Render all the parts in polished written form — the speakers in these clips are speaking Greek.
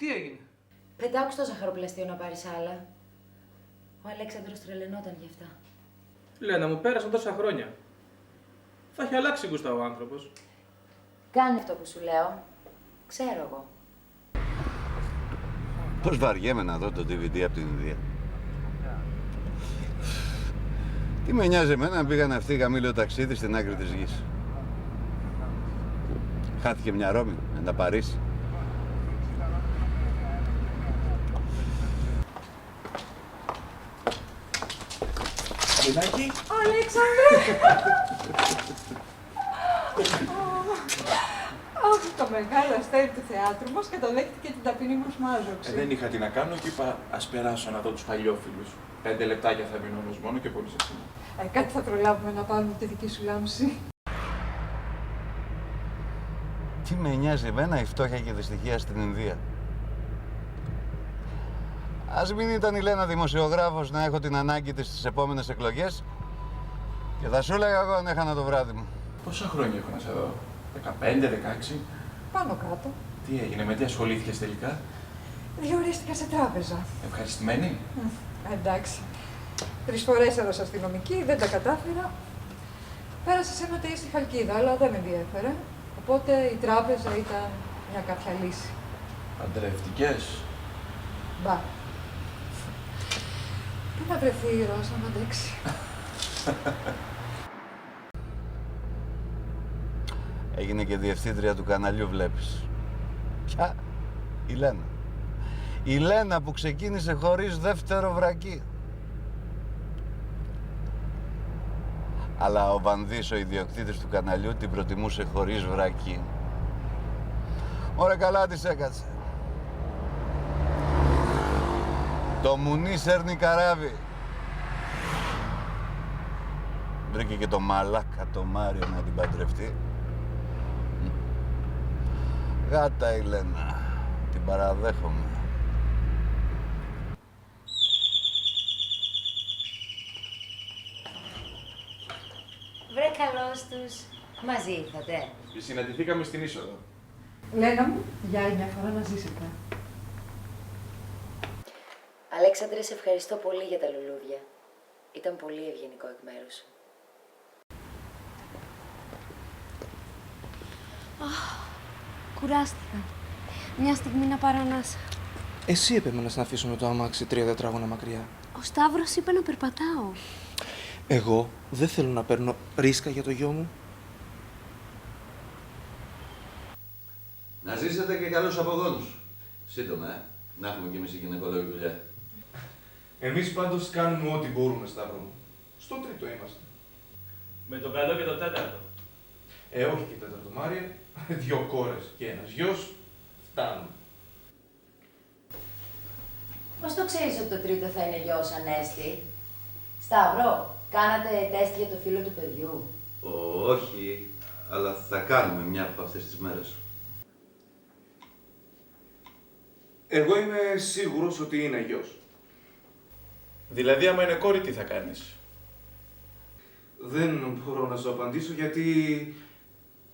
Τι έγινε? Πετάξου το ζαχαροπλαστείο να πάρεις άλλα. Ο Αλέξανδρος τρελαινόταν γι' αυτά. Λένα μου, πέρασαν τόσα χρόνια. Θα έχει αλλάξει γούστα ο άνθρωπος. Κάνε αυτό που σου λέω. Ξέρω εγώ. Πώς βαριέμαι να δω το DVD από την Ινδία. Τι με νοιάζει εμένα αν πήγαν αυτοί γαμήλιο ταξίδι στην άκρη της γης. Χάθηκε μια Ρώμη, ένα Παρίσι. Λενάκι. Αλέξανδρε! Αχ, το μεγάλο αστέρι του θεάτρου μας καταδέχτηκε την ταπεινή μας μάζοξη. Δεν είχα τι να κάνω και είπα ας περάσω να δω τους παλιόφιλους. 5 λεπτάκια θα μείνω όμως μόνο και πολύ σε σήμερα. Κάτι θα προλάβουμε να πάρουμε τη δική σου λάμψη. Τι με νοιάζει εμένα η φτώχεια και η δυστυχία στην Ινδία. Ας μην ήταν η Λένα δημοσιογράφος να έχω την ανάγκη της στις επόμενες εκλογές και θα σου έλεγα εγώ αν έχανα το βράδυ μου. Πόσα χρόνια έχω να σε δω, 15-16. Πάνω κάτω. Τι έγινε, με τι ασχολήθηκες τελικά? Διορίστηκα σε τράπεζα. Ευχαριστημένη. Εντάξει. 3 φορές έδωσα αστυνομική, δεν τα κατάφερα. Πέρασα σε ένα ΤΕΙ στη Χαλκίδα, αλλά δεν με ενδιέφερε. Οπότε η τράπεζα ήταν μια κάποια λύση. Παντρευτικές. Μπα. Πού να βρεθεί η Ρώσα να αντέξει. Έγινε και διευθύντρια του καναλιού, βλέπεις. Ποια? Η Λένα. Η Λένα που ξεκίνησε χωρίς δεύτερο βρακί. Αλλά ο Βανδύς, ο ιδιοκτήτης του καναλιού, την προτιμούσε χωρίς βρακί. Ωραία, καλά της έκατσε. Το μουνί σέρνει καράβι. Βρήκε και το μαλάκα το Μάριο να την παντρευτεί. Γάτα η Λένα. Την παραδέχομαι. Βρε καλώς τους. Μαζί ήρθατε. Συναντηθήκαμε στην είσοδο. Λένα μου, για άλλη μια φορά να ζήσετε. Αλέξανδρε, σε ευχαριστώ πολύ για τα λουλούδια. Ήταν πολύ ευγενικό εκ μέρους σου. Κουράστηκα. Μια στιγμή να πάρω ανάσα. Εσύ επέμενες να αφήσουμε το αμάξι 3 τετράγωνα μακριά. Ο Σταύρος είπε να περπατάω. Εγώ δεν θέλω να παίρνω ρίσκα για το γιο μου. Να ζήσετε και καλούς απογόνους. Σύντομα, να έχουμε κι εμείς η γυναικολόγη δουλειά. Εμείς πάντως κάνουμε ό,τι μπορούμε, Σταύρο μου. Στο τρίτο είμαστε. Με το καλό και το τέταρτο. Όχι και τέταρτο, Μάρια. 2 κόρες και ένας γιος φτάνουν. Πώς το ξέρεις ότι το τρίτο θα είναι γιος Ανέστη? Σταύρο, κάνατε τεστ για το φίλο του παιδιού? Όχι, αλλά θα κάνουμε μια από αυτές τις μέρες. Εγώ είμαι σίγουρος ότι είναι γιος. Δηλαδή, άμα είναι κόρη, τι θα κάνεις? Δεν μπορώ να σου απαντήσω γιατί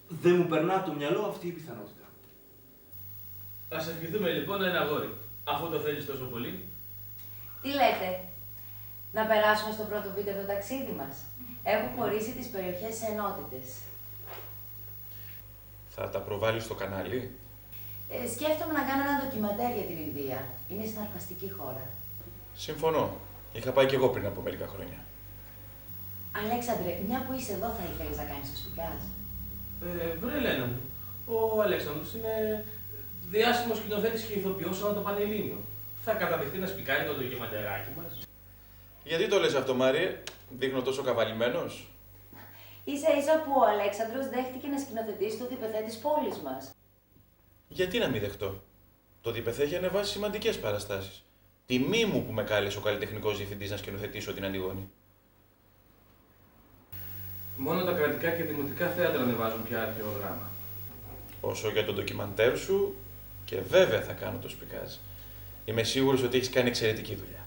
δεν μου περνά από το μυαλό αυτή η πιθανότητα. Ας ευχηθούμε λοιπόν ένα αγόρι. Αφού το θέλεις τόσο πολύ. Τι λέτε, να περάσουμε στο πρώτο βίντεο το ταξίδι μας? Έχω χωρίσει τις περιοχές σε ενότητες. Θα τα προβάλλεις στο κανάλι? Σκέφτομαι να κάνω ένα ντοκιμαντέρ για την Ινδία. Είναι συναρπαστική χώρα. Συμφωνώ. Είχα πάει κι εγώ πριν από μερικά χρόνια. Αλέξανδρε, μια που είσαι εδώ θα ήθελες να κάνεις το σπικάζ? Βρε Λένα μου, ο Αλέξανδρος είναι διάσημος σκηνοθέτης και ηθοποιός ανά το Πανελλήνιο. Θα καταδεχτεί να σπικάρει το ντοκιμαντεράκι μας. Γιατί το λες αυτό, Μάριε? Δείχνω τόσο καβαλημένος? Ίσα ίσα που ο Αλέξανδρος δέχτηκε να σκηνοθετήσει το διπεθέ της πόλης μας. Γιατί να μην δεχτώ? Το διπεθέ έχει ανεβάσει σημαντικές παραστάσεις. Τιμή μου που με κάλεσε ο καλλιτεχνικός διευθυντής να σκηνοθετήσω την Αντιγόνη. Μόνο τα κρατικά και δημοτικά θέατρα ανεβάζουν πια αρχαίο δράμα. Όσο για το ντοκιμαντέρ σου, και βέβαια θα κάνω το σπικάζ. Είμαι σίγουρος ότι έχεις κάνει εξαιρετική δουλειά.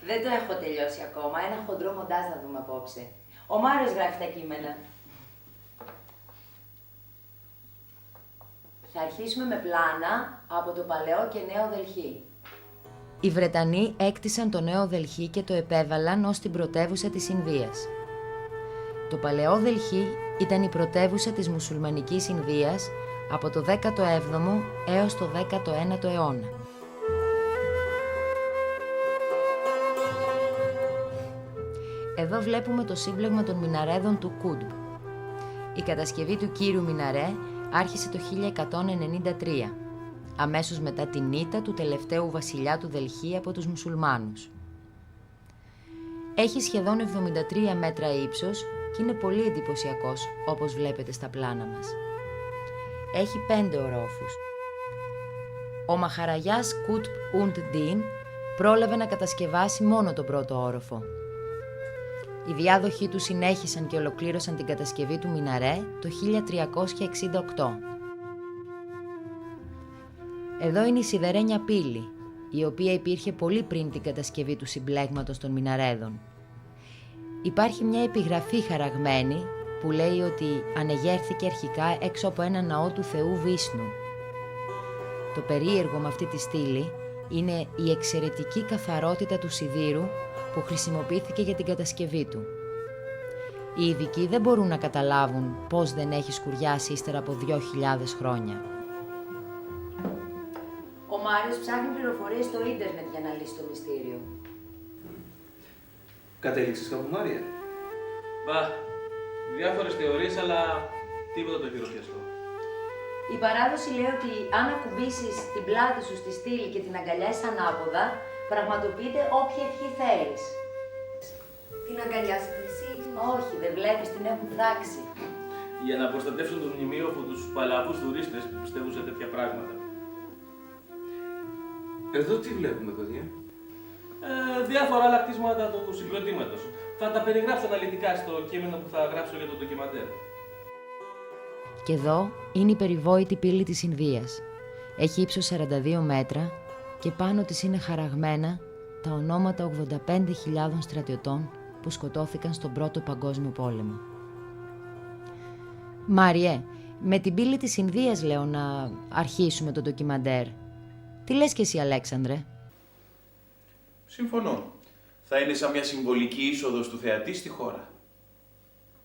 Δεν το έχω τελειώσει ακόμα. Ένα χοντρό μοντάζ να δούμε απόψε. Ο Μάριος γράφει τα κείμενα. Θα Θα αρχίσουμε με πλάνα από το παλαιό και νέο Δελχή. Οι Βρετανοί έκτισαν το νέο Δελχή και το επέβαλαν ως την πρωτεύουσα της Ινδίας. Το παλαιό Δελχή ήταν η πρωτεύουσα της μουσουλμανικής Ινδίας από το 17ο έως το 19ο αιώνα. Εδώ βλέπουμε το σύμπλεγμα των μιναρέδων του Κούντμπ. Η κατασκευή του κύριου μιναρέ άρχισε το 1193, αμέσως μετά την ήττα του τελευταίου βασιλιά του Δελχή από τους μουσουλμάνους. Έχει σχεδόν 73 μέτρα ύψος και είναι πολύ εντυπωσιακός, όπως βλέπετε στα πλάνα μας. Έχει 5 ορόφους. Ο Μαχαραγιάς Κούτμπ Ουντ Ντίν πρόλαβε να κατασκευάσει μόνο τον πρώτο όροφο. Οι διάδοχοί του συνέχισαν και ολοκλήρωσαν την κατασκευή του μιναρέ το 1368. Εδώ είναι η σιδερένια πύλη, η οποία υπήρχε πολύ πριν την κατασκευή του συμπλέγματος των μιναρέδων. Υπάρχει μια επιγραφή χαραγμένη που λέει ότι ανεγέρθηκε αρχικά έξω από ένα ναό του θεού Βίσνου. Το περίεργο με αυτή τη στήλη είναι η εξαιρετική καθαρότητα του σιδήρου που χρησιμοποιήθηκε για την κατασκευή του. Οι ειδικοί δεν μπορούν να καταλάβουν πώς δεν έχει σκουριάσει ύστερα από 2.000 χρόνια. Ο Μάριος ψάχνει πληροφορίες στο ίντερνετ για να λύσει το μυστήριο. Κατέληξες κάπου, Μάρια? Μπα, διάφορες θεωρίες, αλλά τίποτα το χειροπιαστό. Η παράδοση λέει ότι αν ακουμπήσεις την πλάτη σου στη στήλη και την αγκαλιάσεις ανάποδα, πραγματοποιείται όποια ευχή θέλεις. Την αγκαλιάσετε εσύ? Όχι, δεν βλέπεις, την έχουν πράξει. Για να προστατεύσουν το μνημείο από τους παλαβούς τουρίστες που πιστεύουν σε τέτοια πράγματα. Εδώ τι βλέπουμε, παιδιά? Διάφορα άλλα κτίσματα του συγκροτήματος. Θα τα περιγράψω αναλυτικά στο κείμενο που θα γράψω για το ντοκιμαντέρ. Και εδώ είναι η περιβόητη πύλη της Ινδίας. Έχει ύψος 42 μέτρα και πάνω της είναι χαραγμένα τα ονόματα 85.000 στρατιωτών που σκοτώθηκαν στον Πρώτο Παγκόσμιο Πόλεμο. Μάριε, με την πύλη της Ινδίας λέω να αρχίσουμε το ντοκιμαντέρ. Τι λες και εσύ, Αλέξανδρε? Συμφωνώ. Θα είναι σαν μια συμβολική είσοδος του θεατή στη χώρα.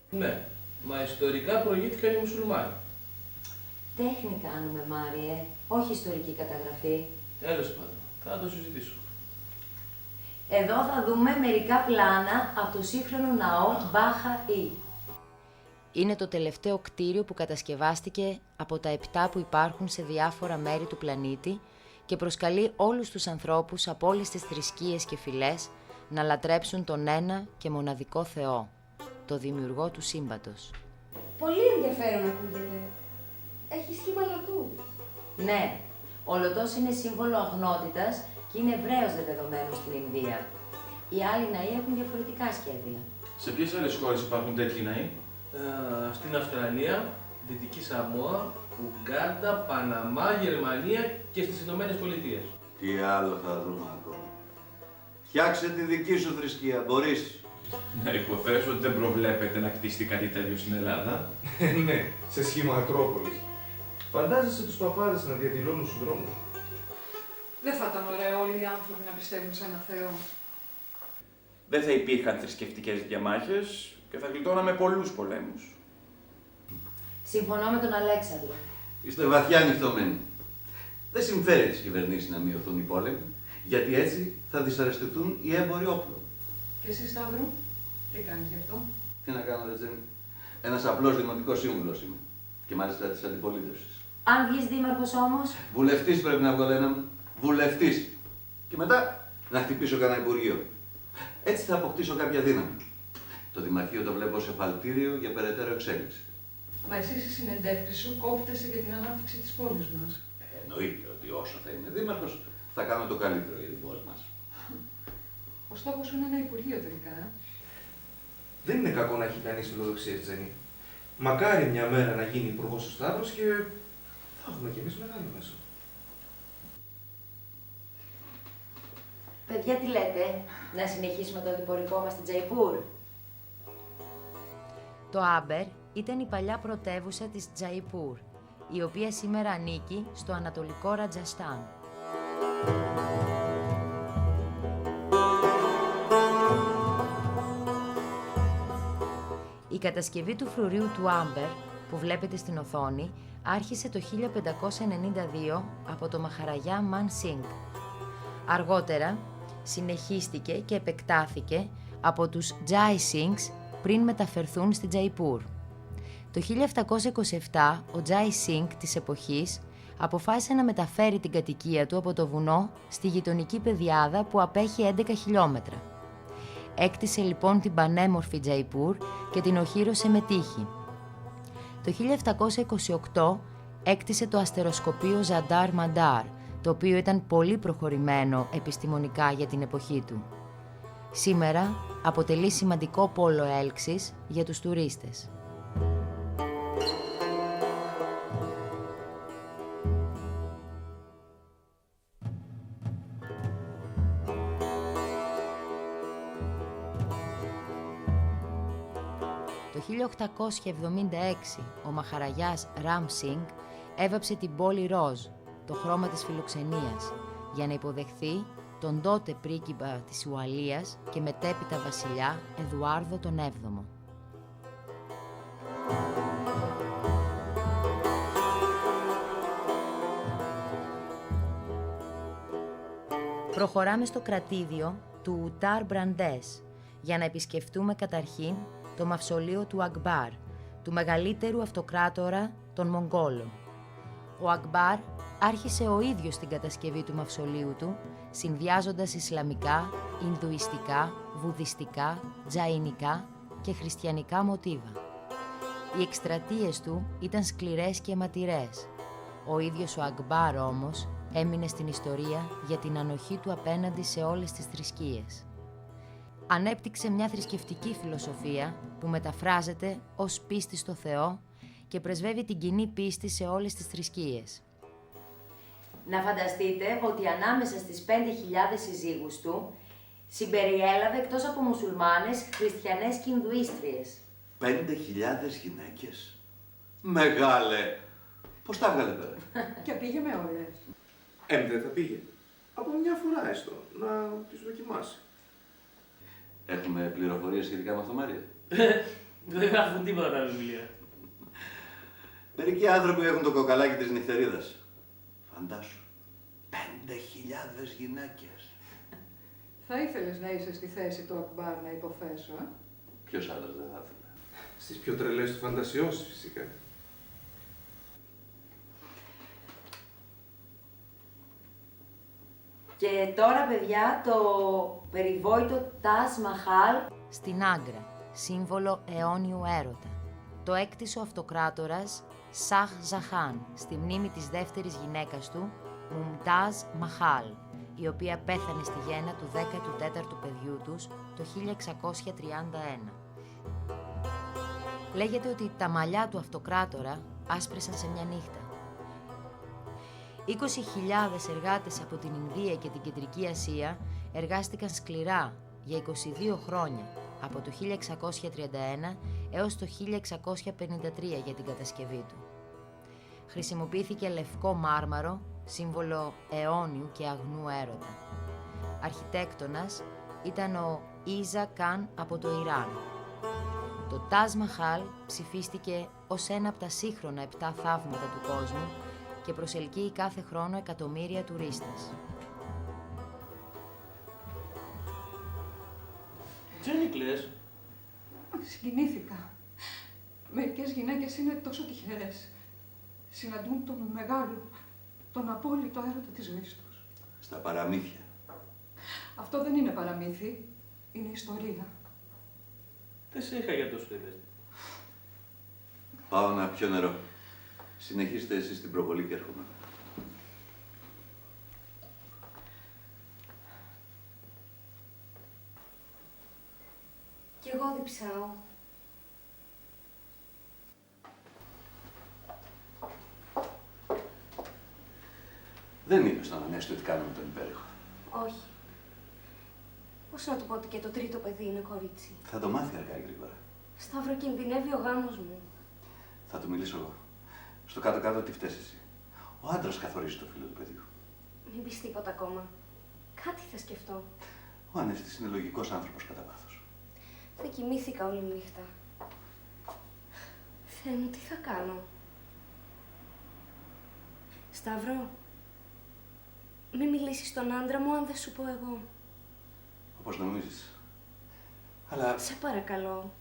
Ναι, μα ιστορικά προηγήθηκαν οι μουσουλμάνοι. Τέχνη κάνουμε, Μάριε, όχι ιστορική καταγραφή. Τέλος πάντων, θα το συζητήσω. Εδώ θα δούμε μερικά πλάνα από το σύγχρονο ναό Μπάχα-Ι. Είναι το τελευταίο κτίριο που κατασκευάστηκε από τα 7 που υπάρχουν σε διάφορα μέρη του πλανήτη και προσκαλεί όλους τους ανθρώπους από όλες τις θρησκείες και φυλές να λατρέψουν τον ένα και μοναδικό Θεό, το δημιουργό του σύμπαντος. Πολύ ενδιαφέρον ακούγεται. Έχει σχήμα λατού. Ναι, ο λωτός είναι σύμβολο αγνότητας και είναι ευρέως δεδομένο στην Ινδία. Οι άλλοι ναοί έχουν διαφορετικά σχέδια. Σε ποιες άλλες χώρες υπάρχουν τέτοιοι ναοί? Στην Αυστραλία, Δυτική Σαμόα, Ουγκάντα, Παναμά, Γερμανία και στις Ηνωμένες Πολιτείες. Τι άλλο θα δούμε ακόμα. Φτιάξε τη δική σου θρησκεία, μπορείς. Να υποθέσω ότι δεν προβλέπετε να κτιστεί κάτι τέτοιο στην Ελλάδα. Ναι, σε σχήμα Ακρόπολης. Φαντάζεσαι τους παπάδες να διαδηλώνουν στους δρόμους? Δεν θα ήταν ωραίο όλοι οι άνθρωποι να πιστεύουν σε ένα Θεό. Δεν θα υπήρχαν θρησκευτικές διαμάχες και θα γλιτώναμε πολλούς πολέμους. Συμφωνώ με τον Αλέξανδρο. Είστε βαθιά ανοιχτωμένοι. Δεν συμφέρει τις κυβερνήσεις να μειωθούν οι πόλεμοι, γιατί έτσι θα δυσαρεστηθούν οι έμποροι όπλων. Και εσύ, Σταύρο, τι κάνεις γι' αυτό? Τι να κάνω, Ρετζένη. Ένας απλός δημοτικός σύμβουλος είμαι. Και μάλιστα της αντιπολίτευσης. Αν βγεις δήμαρχος όμως... Βουλευτής πρέπει να βγω, Λένα μου. Βουλευτής. Και μετά να χτυπήσω κανένα υπουργείο. Έτσι θα αποκτήσω κάποια δύναμη. Το Δημαρχείο το βλέπω σε εφαλτήριο για περαιτέρω εξέλιξη. Μα εσύ στη συνεντεύξη σου κόπτεσαι για την ανάπτυξη της πόλης μας. Εννοείται ότι όσο θα είμαι δήμαρχος, θα κάνω το καλύτερο για την πόλη μας. Ο στόχος σου είναι ένα υπουργείο τελικά. Δεν είναι κακό να έχει κανείς φιλοδοξία, Τζένι. Μακάρι μια μέρα να γίνει υπουργός ο Σταύρος και θα έχουμε κι εμείς μεγάλο μέσο. Παιδιά, τι λέτε, να συνεχίσουμε το διπορικό μας στην Τζαϊπούρ? Το Άμπερ ήταν η παλιά πρωτεύουσα της Τζαϊπούρ. η οποία σήμερα ανήκει στο Ανατολικό Ρατζαστάν. Η κατασκευή του φρουρίου του Άμπερ, που βλέπετε στην οθόνη, άρχισε το 1592 από το Μαχαραγιά Μαν Σινγκ. Αργότερα συνεχίστηκε και επεκτάθηκε από τους Τζάι Σινγκς πριν μεταφερθούν στη Τζαϊπούρ. Το 1727 ο Τζάι Σινγκ της εποχής αποφάσισε να μεταφέρει την κατοικία του από το βουνό στη γειτονική πεδιάδα που απέχει 11 χιλιόμετρα. Έκτισε λοιπόν την πανέμορφη Τζαϊπούρ και την οχύρωσε με τείχη. Το 1728 έκτισε το αστεροσκοπείο Ζαντάρ Μαντάρ, το οποίο ήταν πολύ προχωρημένο επιστημονικά για την εποχή του. Σήμερα αποτελεί σημαντικό πόλο έλξης για τους τουρίστες. Το 1876 ο Μαχαραγιάς Ραμ Σινγκ έβαψε την πόλη ροζ, το χρώμα της φιλοξενίας, για να υποδεχθεί τον τότε πρίγκιπα της Ουαλίας και μετέπειτα βασιλιά Εδουάρδο τον 7ο. Προχωράμε στο κρατήδιο του Ουτάρ Μπραντές για να επισκεφτούμε καταρχήν το μαυσολείο του Ακμπάρ, του μεγαλύτερου αυτοκράτορα των Μογγόλων. Ο Ακμπάρ άρχισε ο ίδιος την κατασκευή του μαυσολείου του, συνδυάζοντας ισλαμικά, ινδουιστικά, βουδιστικά, τζαϊνικά και χριστιανικά μοτίβα. Οι εκστρατείες του ήταν σκληρές και αιματηρές. Ο ίδιος ο Ακμπάρ όμως έμεινε στην ιστορία για την ανοχή του απέναντι σε όλες τις θρησκείες. Ανέπτυξε μια θρησκευτική φιλοσοφία που μεταφράζεται ως πίστη στο Θεό και πρεσβεύει την κοινή πίστη σε όλες τις θρησκείες. Να φανταστείτε ότι ανάμεσα στις 5.000 συζύγους του συμπεριέλαβε εκτός από μουσουλμάνες, χριστιανές και Ινδουίστριες. 5.000 γυναίκες. Μεγάλε! Πώς τα έβγαλε πέρα? Και πήγε με όλες. Δεν θα πήγε. Από μια φορά έστω, να τις δοκιμάσει. Έχουμε πληροφορίες σχετικά με αυτό, Μάρια? Δεν γράφουν τίποτα τα βιβλία. Μερικοί άνθρωποι έχουν το κοκαλάκι της νυχτερίδας. Φαντάσου, 5.000 γυναίκες. Θα ήθελες να είσαι στη θέση του Ακμπάρ να υποθέσω, Ποιος άντρας δεν θα ήθελε? Στις πιο τρελές του φαντασιώσεις, φυσικά. Και τώρα, παιδιά, το περιβόητο Τάζ Μαχάλ στην Άγκρα, σύμβολο αιώνιου έρωτα. Το έκτισε ο αυτοκράτορας Σαχ Ζαχάν στη μνήμη της δεύτερης γυναίκας του, Μουμτάζ Μαχάλ, η οποία πέθανε στη γέννα του 14ου παιδιού τους το 1631. Λέγεται ότι τα μαλλιά του αυτοκράτορα άσπρεσαν σε μια νύχτα. 20.000 εργάτες από την Ινδία και την Κεντρική Ασία εργάστηκαν σκληρά για 22 χρόνια, από το 1631 έως το 1653 για την κατασκευή του. Χρησιμοποιήθηκε λευκό μάρμαρο, σύμβολο αιώνιου και αγνού έρωτα. Αρχιτέκτονας ήταν ο Ίζα Καν από το Ιράν. Το Τάζ Μαχάλ ψηφίστηκε ως ένα από τα σύγχρονα 7 θαύματα του κόσμου και προσελκύει κάθε χρόνο εκατομμύρια τουρίστες. Τζένι κλαις. Συγκινήθηκα. Μερικές γυναίκες είναι τόσο τυχερές. Συναντούν τον μεγάλο, τον απόλυτο έρωτα της ζωής τους. Στα παραμύθια. Αυτό δεν είναι παραμύθι, είναι ιστορία. Δεν σε είχα για τόσο ευαίσθητη. Πάω να πιω νερό. Συνεχίστε εσείς την προβολή και έρχομαι. Κι εγώ διψάω. Δεν είναι στον Ανέστη ότι κάνουμε τον υπέροχο. Όχι. Πώς να του πω ότι και το τρίτο παιδί είναι κορίτσι. Θα το μάθει αργά ή γρήγορα. Σταύρο, κινδυνεύει ο γάμος μου. Θα του μιλήσω εγώ. Στο κάτω-κάτω τι φταίς εσύ. Ο άντρας καθορίζει το φύλο του παιδιού. Μην πεις τίποτα ακόμα. Κάτι θα σκεφτώ. Ο Ανέστης είναι λογικός άνθρωπος κατά βάθος. Δεν κοιμήθηκα όλη νύχτα. Θεέ μου, τι θα κάνω. Σταύρο, μη μιλήσεις στον άντρα μου αν δεν σου πω εγώ. Όπως νομίζεις. Αλλά Σε παρακαλώ.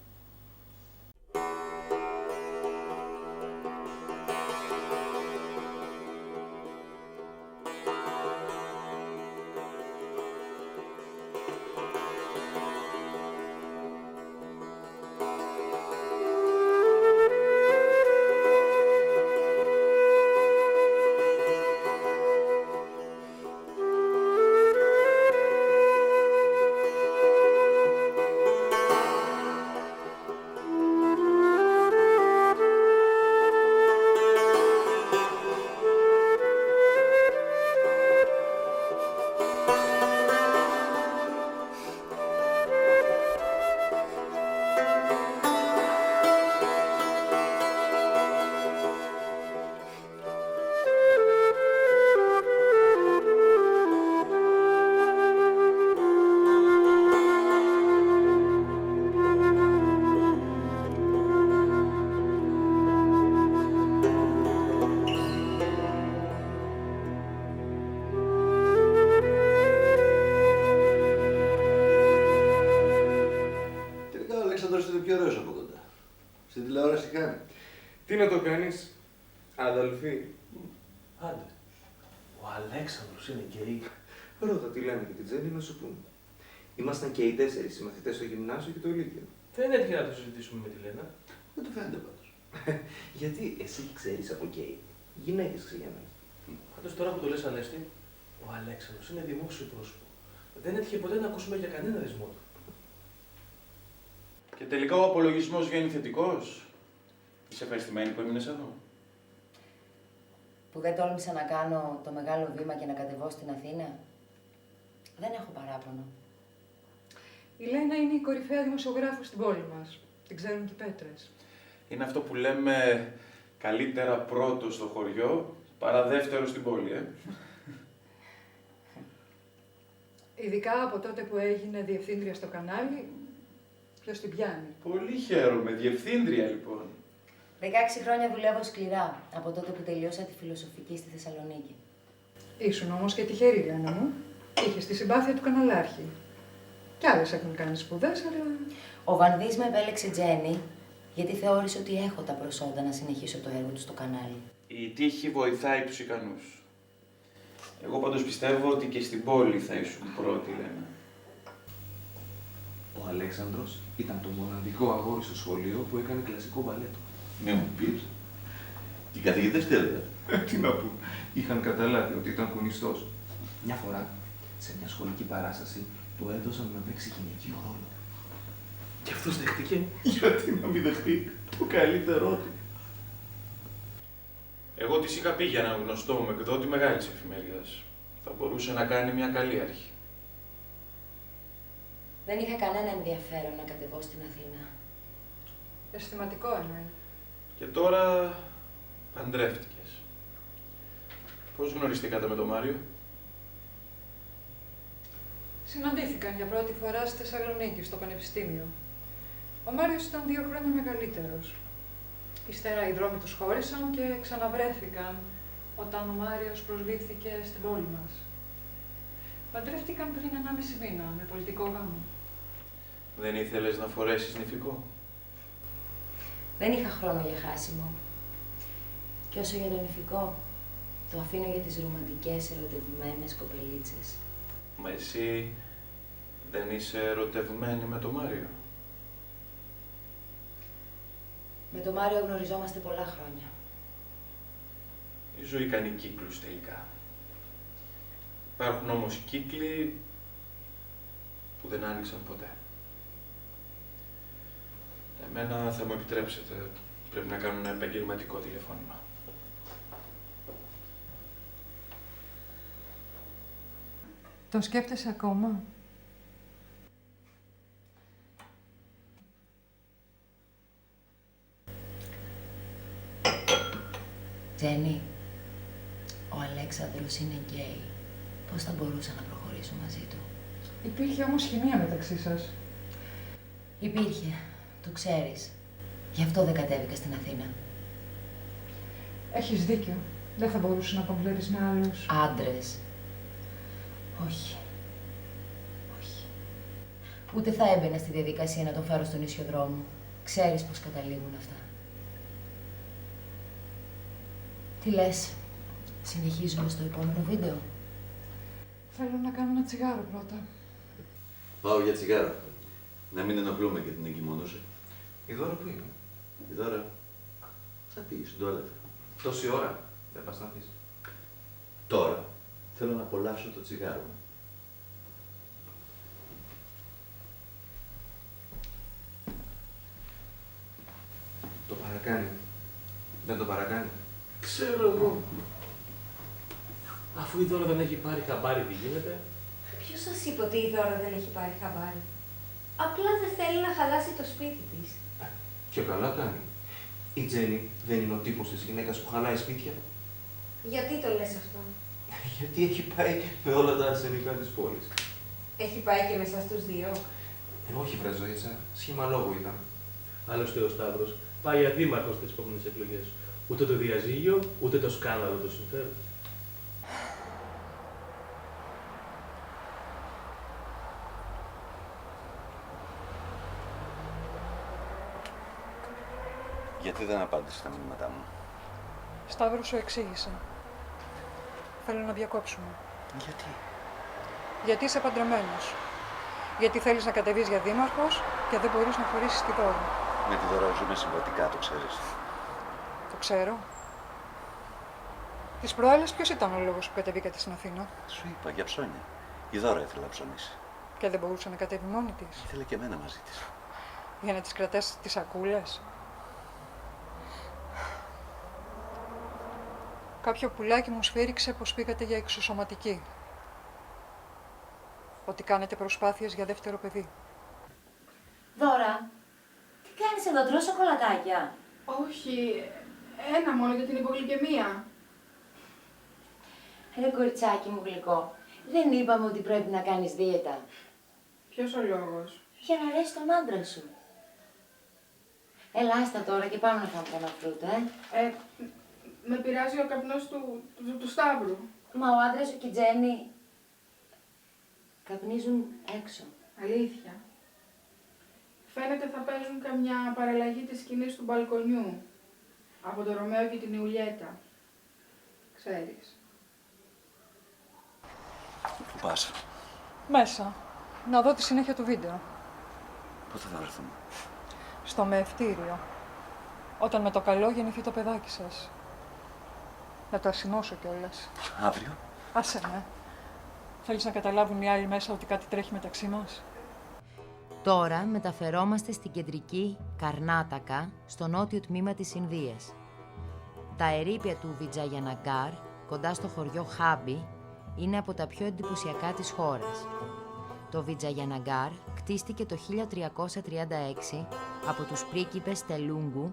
τελικά ο Αλέξανδρος είναι πιο ωραίος από κοντά. Στην τηλεόραση κάνει. Τι να το κάνεις, αδελφή. Άντε. Ο Αλέξανδρος είναι γκέι. Ρώτα τι λένε και την Τζέννη να σου πούμε. Ήμασταν και οι 4 συμμαθητές στο γυμνάσιο και το Λύκειο. Δεν έτυχε να το συζητήσουμε με τη Λένα. Δεν το φαίνεται πάντως. Γιατί εσύ ξέρεις από γκέι. Γυναίκες ξεγεννάς. Πάντως τώρα που το λες Ανέστη, ο Αλέξανδρος είναι δημόσιο πρόσωπο. Δεν έτυχε ποτέ να ακούσουμε για κανένα δεσμό του. Και τελικά ο απολογισμός βγαίνει θετικός. Είσαι ευχαριστημένη που έμεινες εδώ? Που δεν τόλμησα να κάνω το μεγάλο βήμα και να κατεβώ στην Αθήνα. Δεν έχω παράπονο. Η Λένα είναι η κορυφαία δημοσιογράφος στην πόλη μας. Την ξέρουν και οι πέτρες. Είναι αυτό που λέμε καλύτερα πρώτο στο χωριό, παρά δεύτερο στην πόλη, Ειδικά από τότε που έγινε διευθύντρια στο κανάλι, ποιος την πιάνει. Πολύ χαίρομαι. Διευθύντρια, λοιπόν. 16 χρόνια δουλεύω σκληρά, από τότε που τελείωσα τη φιλοσοφική στη Θεσσαλονίκη. Ήσουν όμως και τυχερή, Λένα μου. Είχες τη συμπάθεια του καναλάρχη. Κι άλλες έχουν κάνει σπουδές, αλλά... Ο Βανδής με επέλεξε Τζέννη, γιατί θεώρησε ότι έχω τα προσόντα να συνεχίσω το έργο του στο κανάλι. Η τύχη βοηθάει τους ικανούς. Εγώ πάντως πιστεύω ότι και στην πόλη θα ήσουν πρώτη, Λένα. Ο Αλέξανδρος ήταν το μοναδικό αγόρι στο σχολείο που έκανε κλασικό μπαλέτο. Ναι, μου πεις. Οι καθηγητές τι έλεγαν. Τι να πω. Είχαν καταλάβει ότι ήταν κουνιστός. Μια φορά, σε μια σχολική παράσταση, του έδωσαν να παίξει γυναικείο ρόλο. Και αυτός δεχτήκε. Γιατί να μην δεχτεί το καλύτερό του. Εγώ της είχα πει για έναν γνωστό μου εκδότη μεγάλης εφημερίδας. Θα μπορούσε να κάνει μια καλή αρχή. Δεν είχα κανένα ενδιαφέρον να κατεβώ στην Αθήνα. Αισθηματικό εννοεί. Και τώρα παντρεύτηκες. Πώς γνωριστήκατε με τον Μάριο? Συναντήθηκαν για πρώτη φορά στη Θεσσαλονίκη, στο Πανεπιστήμιο. Ο Μάριος ήταν 2 χρόνια μεγαλύτερος. Ύστερα οι δρόμοι τους χώρισαν και ξαναβρέθηκαν όταν ο Μάριος προσλήφθηκε στην πόλη μας. Παντρεύτηκαν πριν 1,5 μήνα, με πολιτικό γάμο. Δεν ήθελες να φορέσεις νηφικό? Δεν είχα χρόνο για χάσιμο. Και όσο για το νηφικό, το αφήνω για τις ρομαντικές ερωτευμένες κοπελίτσες. Μα εσύ δεν είσαι ερωτευμένη με τον Μάριο? Με τον Μάριο γνωριζόμαστε πολλά χρόνια. Η ζωή κάνει κύκλους τελικά. Υπάρχουν όμως κύκλοι που δεν άνοιξαν ποτέ. Εμένα θα μου επιτρέψετε, πρέπει να κάνω ένα επαγγελματικό τηλεφώνημα. Τον σκέφτεσαι ακόμα? Τζένι, ο Αλέξανδρος είναι γκέι. Πώς θα μπορούσα να προχωρήσω μαζί του? Υπήρχε όμως χημεία μεταξύ σας. Υπήρχε, το ξέρεις. Γι' αυτό δεν κατέβηκα στην Αθήνα. Έχεις δίκιο. Δεν θα μπορούσε να κομπλέρεις με άλλους. Άντρες. Όχι. Όχι. Ούτε θα έμπαινα στη διαδικασία να τον φέρω στον ίσιο δρόμο. Ξέρεις πώς καταλήγουν αυτά. Τι λες, συνεχίζουμε στο επόμενο βίντεο? Θέλω να κάνω ένα τσιγάρο πρώτα. Πάω για τσιγάρο. Να μην ενοχλούμε και την εγκυμονούσα. Η Δώρα που είναι? Η Δώρα θα πήγε στην τουαλέτα. Τόση ώρα δεν πας να πεις. Τώρα θέλω να απολαύσω το τσιγάρο μου. Το παρακάνει. Δεν το παρακάνει. Ξέρω εγώ. Αφού η Δώρα δεν έχει πάρει χαμπάρι τι γίνεται. Ποιος σας είπε ότι η Δώρα δεν έχει πάρει χαμπάρι? Απλά δεν θέλει να χαλάσει το σπίτι της. Και καλά κάνει. Η Τζένι δεν είναι ο τύπος της γυναίκας που χαλάει σπίτια. Γιατί το λες αυτό? Γιατί έχει πάει με όλα τα αρσενικά της πόλης. Έχει πάει και με εσάς τους δύο? Όχι βρε Ζωήτσα, σχήμα λόγου ήταν. Άλλωστε ο Σταύρος πάει για δήμαρχος στις επόμενες εκλογές. Ούτε το διαζύγιο, ούτε το σκάνδαλο το συμφέρον. Γιατί δεν απάντησε τα μηνύματά μου? Σταύρο, σου εξήγησα. Θέλω να διακόψουμε. Γιατί? Γιατί είσαι παντρεμένος. Γιατί θέλεις να κατεβείς για δήμαρχος και δεν μπορείς να χωρίσεις τη Δώρα. Με τη Δώρα ζούμε συμβατικά, το ξέρεις. Το ξέρω. Τις προάλλες ποιος ήταν ο λόγος που κατεβήκατε στην Αθήνα? Σου είπα, για ψώνια. Η Δώρα ήθελε να ψωνίσει. Και δεν μπορούσε να κατέβει μόνη της. Ήθελε και εμένα μαζί της. Για να τις κρατάς τις σακούλες. Κάποιο πουλάκι μου σφύριξε πως πήγατε για εξωσωματική. Ότι κάνετε προσπάθειες για δεύτερο παιδί. Δώρα, τι κάνεις εδώ, τρως σοκολατάκια? Όχι, ένα μόνο για την υπογλυκαιμία. Ρε κοριτσάκι μου γλυκό, δεν είπαμε ότι πρέπει να κάνεις δίαιτα? Ποιος ο λόγος? Για να αρέσει τον άντρα σου. Έλα, άστα τώρα και πάμε να φάμε κανένα φρούτο, Με πειράζει ο καπνός του Σταύρου. Μα ο άντρας σου και η Τζένι καπνίζουν έξω. Αλήθεια. Φαίνεται θα παίζουν καμιά παραλλαγή της σκηνής του μπαλκονιού. Από το Ρωμαίο και την Ιουλιέτα. Ξέρεις. Πού πας? Μέσα. Να δω τη συνέχεια του βίντεο. Πότε θα βρεθούμε? Στο μεευτήριο. Όταν με το καλό γεννηθεί το παιδάκι σας. Να το ασημώσω κιόλας. Αύριο? Άσε με. Θέλεις να καταλάβουν οι άλλοι μέσα ότι κάτι τρέχει μεταξύ μας? Τώρα μεταφερόμαστε στην κεντρική Καρνάτακα, στο νότιο τμήμα της Ινδίας. Τα ερείπια του Βιτζαγιαναγκάρ, κοντά στο χωριό Χάμπι, είναι από τα πιο εντυπωσιακά της χώρας. Το Βιτζαγιαναγκάρ κτίστηκε το 1336 από τους πρίγκιπες Τελούγκου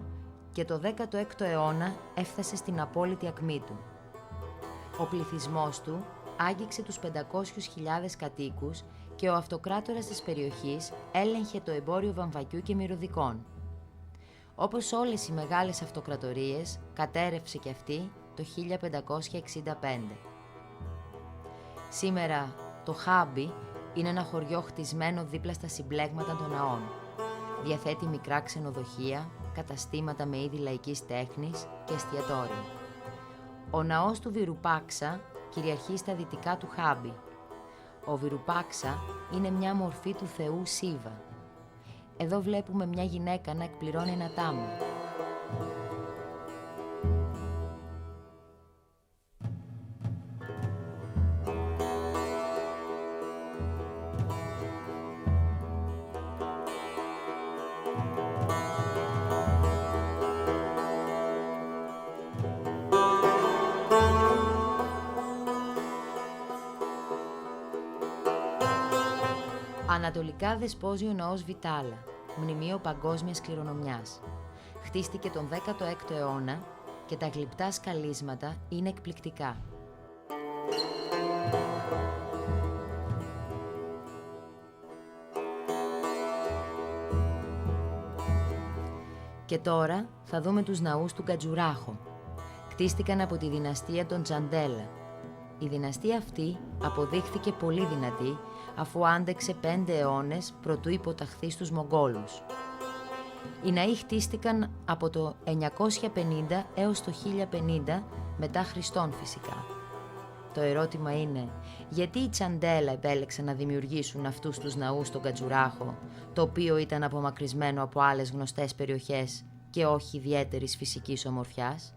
και το 16ο αιώνα έφτασε στην απόλυτη ακμή του. Ο πληθυσμός του άγγιξε τους 500.000 κατοίκους και ο αυτοκράτορας της περιοχής έλεγχε το εμπόριο βαμβακιού και μυρωδικών. Όπως όλες οι μεγάλες αυτοκρατορίες, κατέρρευσε και αυτή το 1565. Σήμερα το Χάμπι είναι ένα χωριό χτισμένο δίπλα στα συμπλέγματα των ναών. Διαθέτει μικρά ξενοδοχεία, καταστήματα με είδη λαϊκής τέχνης και εστιατόρια. Ο ναός του Βιρουπάξα κυριαρχεί στα δυτικά του Χάμπι. Ο Βιρουπάξα είναι μια μορφή του θεού Σίβα. Εδώ βλέπουμε μια γυναίκα να εκπληρώνει ένα τάμο. Ανατολικά δεσπόζει ο ναός Βιτάλα, μνημείο παγκόσμιας κληρονομιάς. Χτίστηκε τον 16ο αιώνα και τα γλυπτά σκαλίσματα είναι εκπληκτικά. Και τώρα θα δούμε τους ναούς του Κατζουράχο. Κτίστηκαν από τη δυναστεία των Τσαντέλα. Η δυναστεία αυτή αποδείχθηκε πολύ δυνατή αφού άντεξε 5 αιώνες προτού υποταχθεί στους Μογγόλους. Οι ναοί χτίστηκαν από το 950 έως το 1050 μετά Χριστόν φυσικά. Το ερώτημα είναι, γιατί οι Τσαντέλα επέλεξαν να δημιουργήσουν αυτούς τους ναούς στον Κατζουράχο, το οποίο ήταν απομακρυσμένο από άλλες γνωστές περιοχές και όχι ιδιαίτερης φυσικής ομορφιάς?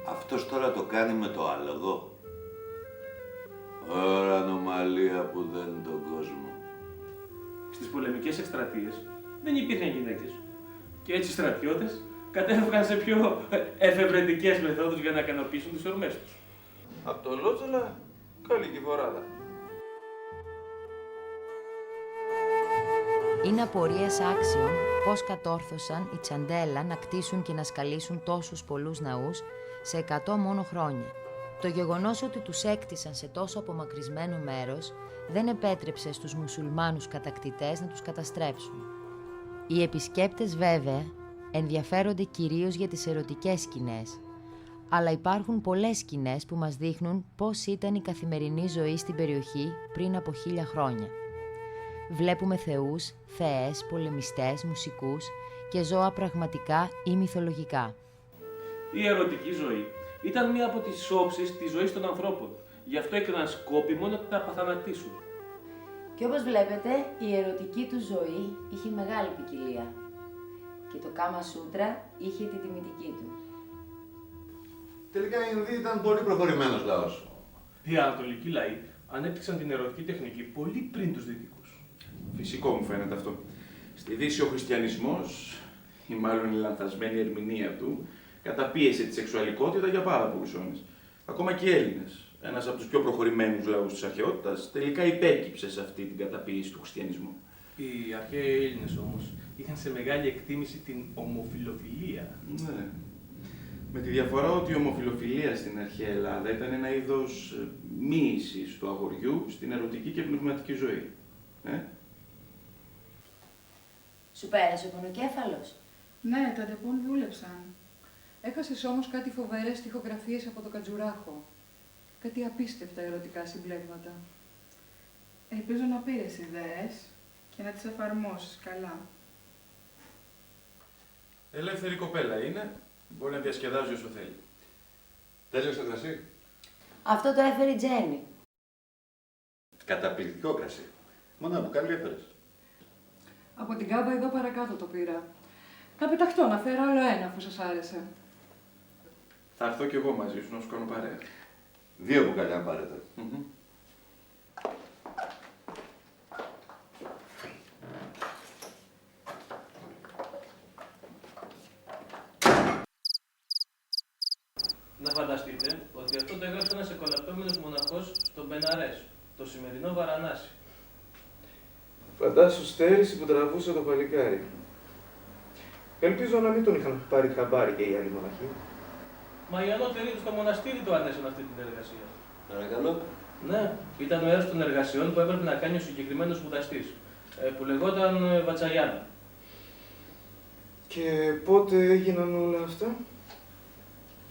Αυτός τώρα το κάνει με το άλογο. Ωραία ανομαλία που δένει τον κόσμο. Στις πολεμικές εκστρατείες δεν υπήρχαν γυναίκες. Και έτσι οι στρατιώτες κατέφευγαν σε πιο εφευρετικές μεθόδους για να ικανοποιήσουν τις ορμές τους. Απ' το Λότσολα, καλή κυφοράδα. Είναι απορίας άξιων πώς κατόρθωσαν οι Τσαντέλα να κτίσουν και να σκαλίσουν τόσους πολλούς ναούς σε 100 μόνο χρόνια. Το γεγονός ότι τους έκτισαν σε τόσο απομακρυσμένο μέρος δεν επέτρεψε στους μουσουλμάνους κατακτητές να τους καταστρέψουν. Οι επισκέπτες βέβαια ενδιαφέρονται κυρίως για τις ερωτικές σκηνές, αλλά υπάρχουν πολλές σκηνές που μας δείχνουν πώς ήταν η καθημερινή ζωή στην περιοχή πριν από 1000 χρόνια. Βλέπουμε θεούς, θεές, πολεμιστές, μουσικούς και ζώα πραγματικά ή μυθολογικά. Η ερωτική ζωή ήταν μία από τις όψεις της ζωής των ανθρώπων. Γι' αυτό έκαναν σκόπιμο να τα παθανατήσουν. Και όπως βλέπετε, η ερωτική του ζωή είχε μεγάλη ποικιλία. Και το Κάμα Σούτρα είχε τη τιμητική του. Τελικά οι Ινδοί ήταν πολύ προχωρημένος λαός. Οι ανατολικοί λαοί ανέπτυξαν την ερωτική τεχνική πολύ πριν τους δυτικούς. Φυσικό μου φαίνεται αυτό. Στη Δύση ο χριστιανισμός, ή μάλλον η λανθασμένη ερμηνεία του, καταπίεσε τη σεξουαλικότητα για πάρα πολλούς αιώνες. Ακόμα και οι Έλληνες, ένας από τους πιο προχωρημένους λαούς της αρχαιότητας, τελικά υπέκυψε σε αυτή την καταπίεση του χριστιανισμού. Οι αρχαίοι Έλληνες όμως είχαν σε μεγάλη εκτίμηση την ομοφιλοφιλία. Ναι. Με τη διαφορά ότι η ομοφιλοφιλία στην αρχαία Ελλάδα ήταν ένα είδος μοίησης του αγοριού στην ερωτική και πνευματική ζωή. Σου πέρασε ο πονοκέφαλος? Ναι, τα ντεπών δούλεψαν. Έχασες όμως κάτι φοβερές στιχογραφίες από το Κατζουράχο. Κάτι απίστευτα ερωτικά συμπλέγματα. Ελπίζω να πήρες ιδέες και να τις εφαρμόσεις καλά. Ελεύθερη κοπέλα είναι, μπορεί να διασκεδάζει όσο θέλει. Τέλειωσε το κρασί. Αυτό το έφερε η Τζέννη. Καταπληκτικό κρασί. Μόνο μπουκάλι έφερες. Από την κάμπα εδώ παρακάτω το πήρα. Να πεταχτώ, να φέρω άλλο ένα αφού σας άρεσε. Θα έρθω κι εγώ μαζί σου να σου κάνω παρέα. 2 μπουκάλια αν πάρετε. Να φανταστείτε ότι αυτό το έγραψε ένας εκολαπτώμενος μοναχός στον Μπεναρές, το σημερινό Βαρανάσι. Φαντάσου στέρηση που τραβούσε το παλικάρι. Ελπίζω να μην τον είχαν πάρει χαμπάρι και οι άλλοι μοναχοί. Μα οι ανώτεροι του στο μοναστήρι το ανέσαν αυτή την εργασία. Παρακαλώ. Ναι, ήταν μέρος των εργασιών που έπρεπε να κάνει ο συγκεκριμένος σπουδαστής, που λεγόταν Βατσαγιάννα. Και πότε έγιναν όλα αυτά?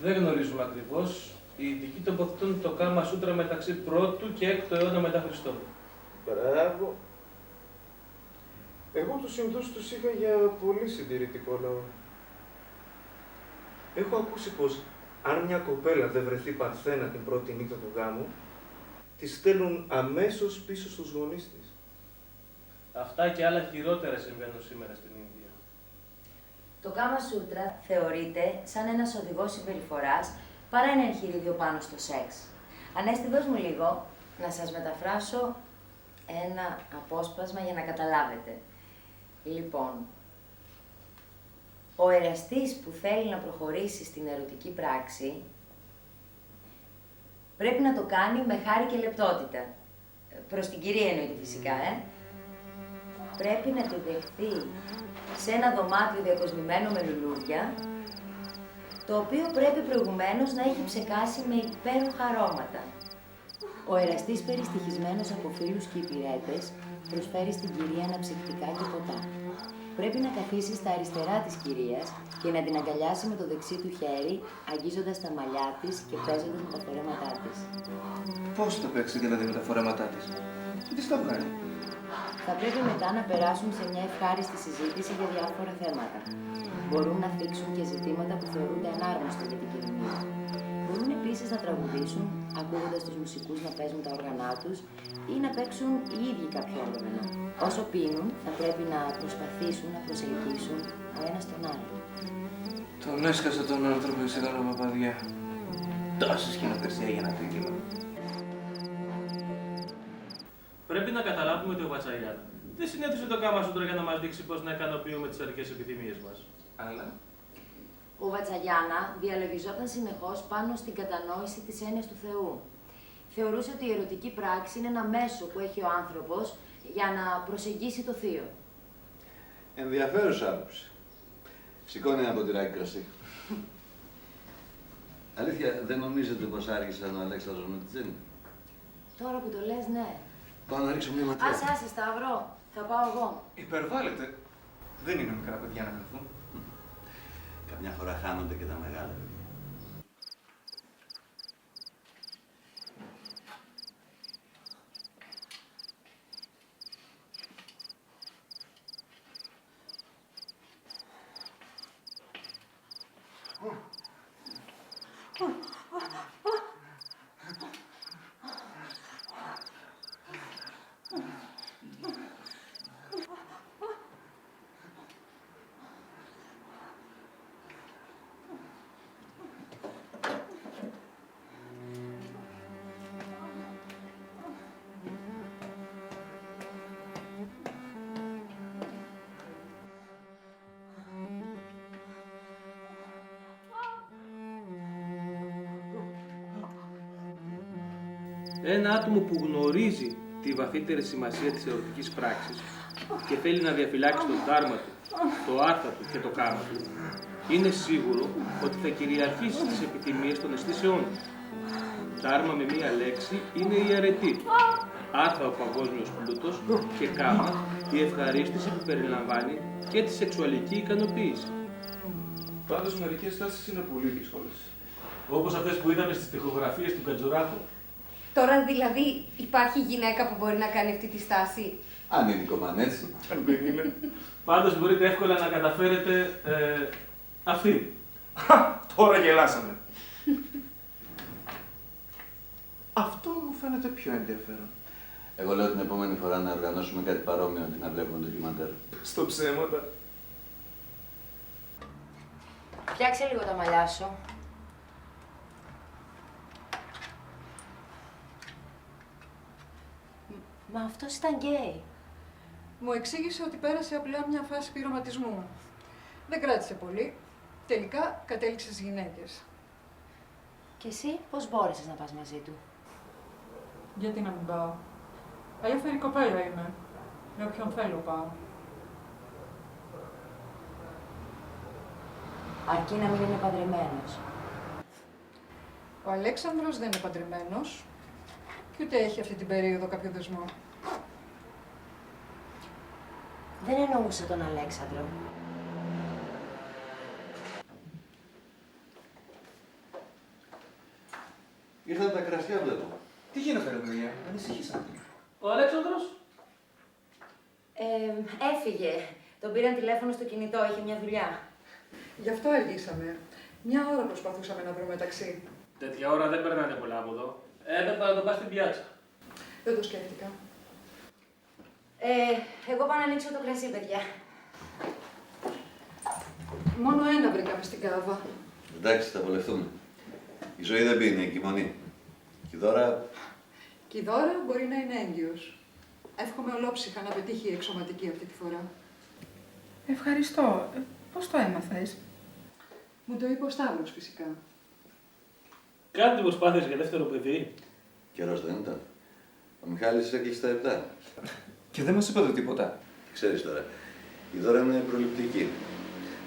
Δεν γνωρίζουμε ακριβώς. Οι ειδικοί τοποθετούν το Κάμα Σούτρα μεταξύ 1ου και 6ου αιώνα μετά Χριστόν. Μπράβο. Εγώ τους Ινδούς τους είχα για πολύ συντηρητικό λαό. Έχω ακούσει πως αν μια κοπέλα δεν βρεθεί παρθένα την πρώτη νύχτα του γάμου, τη στέλνουν αμέσως πίσω στους γονείς της. Αυτά και άλλα χειρότερα συμβαίνουν σήμερα στην Ινδία. Το Κάμα Σούτρα θεωρείται σαν ένας οδηγός συμπεριφοράς παρά ένα εγχειρίδιο πάνω στο σεξ. Ανέστη, δώσ' μου λίγο να σας μεταφράσω ένα απόσπασμα για να καταλάβετε. Λοιπόν, ο εραστής που θέλει να προχωρήσει στην ερωτική πράξη πρέπει να το κάνει με χάρη και λεπτότητα. Προς την κυρία εννοείται φυσικά, Πρέπει να τη δεχθεί σε ένα δωμάτιο διακοσμημένο με λουλούδια, το οποίο πρέπει προηγουμένως να έχει ψεκάσει με υπέροχα αρώματα. Ο εραστής, περιστοιχισμένος από φίλους και υπηρέτες, προσφέρει στην κυρία αναψυκτικά και ποτά. Πρέπει να καθίσει στα αριστερά της κυρίας και να την αγκαλιάσει με το δεξί του χέρι, αγγίζοντας τα μαλλιά της και παίζοντας με τα φορέματά της. Πώς θα παίξει δηλαδή με τα φορέματά της? Και τι θα βγάλει? Θα πρέπει μετά να περάσουν σε μια ευχάριστη συζήτηση για διάφορα θέματα. Μπορούν να θίξουν και ζητήματα που θεωρούνται ανάρμοστα για την κοινωνία. Μπορούν επίσης να τραγουδήσουν, ακούγοντας τους μουσικούς να παίζουν τα όργανά τους ή να παίξουν οι ίδιοι κάποιο όργανο. Όσο πίνουν, θα πρέπει να προσπαθήσουν να προσελκύσουν ο ένας τον άλλο. Τον έσκασα τον άνθρωπο σε καλά παπαδιά. Τόση σκηνοθεσία για ένα τρίτημα. Πρέπει να καταλάβουμε ότι ο Βατσαγιάνα δεν συνέθεσε το Κάμα Σούτρα για να μας δείξει πώς να ικανοποιούμε τις αρχές επιθυμίες μας. Αλλά Ο Βατσαγιάνα διαλογιζόταν συνεχώς πάνω στην κατανόηση της έννοιας του Θεού. Θεωρούσε ότι η ερωτική πράξη είναι ένα μέσο που έχει ο άνθρωπος για να προσεγγίσει το Θείο. Ενδιαφέρουσα άποψη. Σηκώνει ένα ποτηράκι κρασί. Αλήθεια, δεν νομίζετε πως άργησαν ο Αλέξανδρος με τη Τζέννη? Τώρα που το λες, ναι. Πάω να ρίξω μια ματιά. Άσε, Σταυρό. Θα πάω εγώ. υπερβάλλεται. Δεν είναι μικρά παιδιά να χαθούν. Καμιά φορά χάνονται και τα μεγάλα παιδιά. Ένα άτομο που γνωρίζει τη βαθύτερη σημασία της ερωτικής πράξης και θέλει να διαφυλάξει το δάρμα του, το άρθα του και το κάμα του, είναι σίγουρο ότι θα κυριαρχήσει στις επιθυμίες των αισθήσεών του. Δάρμα με μία λέξη είναι η αρετή, άρθα ο παγκόσμιος πλούτος και κάμα η ευχαρίστηση που περιλαμβάνει και τη σεξουαλική ικανοποίηση. Πάντως μερικές τάσεις είναι πολύ δύσκολες. Όπως αυτές που είδαμε στις τοιχογραφίες του Κατζουράκου. Τώρα δηλαδή υπάρχει γυναίκα που μπορεί να κάνει αυτή τη στάση? Αν είναι κομμανέτσι. Αν δεν είναι. Πάντως μπορείτε εύκολα να καταφέρετε αυτή. Τώρα γελάσαμε. Αυτό μου φαίνεται πιο ενδιαφέρον. Εγώ λέω την επόμενη φορά να οργανώσουμε κάτι παρόμοιο αντί να βλέπουμε ντοκιμαντέρ. Στο ψέματα. Φτιάξε λίγο τα μαλλιά σου. Μα αυτός ήταν γκέι. Μου εξήγησε ότι πέρασε απλά μια φάση πειραματισμού. Δεν κράτησε πολύ. Τελικά κατέληξε στις γυναίκες. Και εσύ πώς μπόρεσες να πας μαζί του? Γιατί να μην πάω? Ελεύθερη κοπέλα είμαι. Με όποιον θέλω πάω. Αρκεί να μην είναι παντρεμένος. Ο Αλέξανδρος δεν είναι παντρεμένος και ούτε έχει αυτή την περίοδο κάποιο δεσμό. Δεν εννοούσα τον Αλέξανδρο. Ήρθαν τα κρασιά, βλέπω. Τι γίνεται ρε παιδιά, ανησυχήσατε. Ο Αλέξανδρος. έφυγε. Τον πήραν τηλέφωνο στο κινητό, είχε μια δουλειά. Γι' αυτό αργήσαμε. Μια ώρα προσπαθούσαμε να βρούμε ταξί. Τέτοια ώρα δεν περνάνε πολλά από εδώ. Έπρεπε να τον πας στην πιάτσα. Δεν το σκέφτηκα. Εγώ πάω να ανοίξω το κρασί, παιδιά. Μόνο ένα βρήκαμε στην κάβα. Εντάξει, θα βολευτούμε. Η ζωή δεν πίνει, η κοιμονή. Και η Δώρα... Και η Δώρα μπορεί να είναι έγκυος. Εύχομαι ολόψυχα να πετύχει η εξωματική αυτή τη φορά. Ευχαριστώ. Πώς το έμαθες? Μου το είπε ο Σταύρος φυσικά. Κάντε προσπάθειες για δεύτερο παιδί. Καιρός δεν ήταν. Ο Μιχάλης έκλεισε τα 7. Και δεν μας είπατε τίποτα. Ξέρεις τώρα, η Δώρα είναι προληπτική.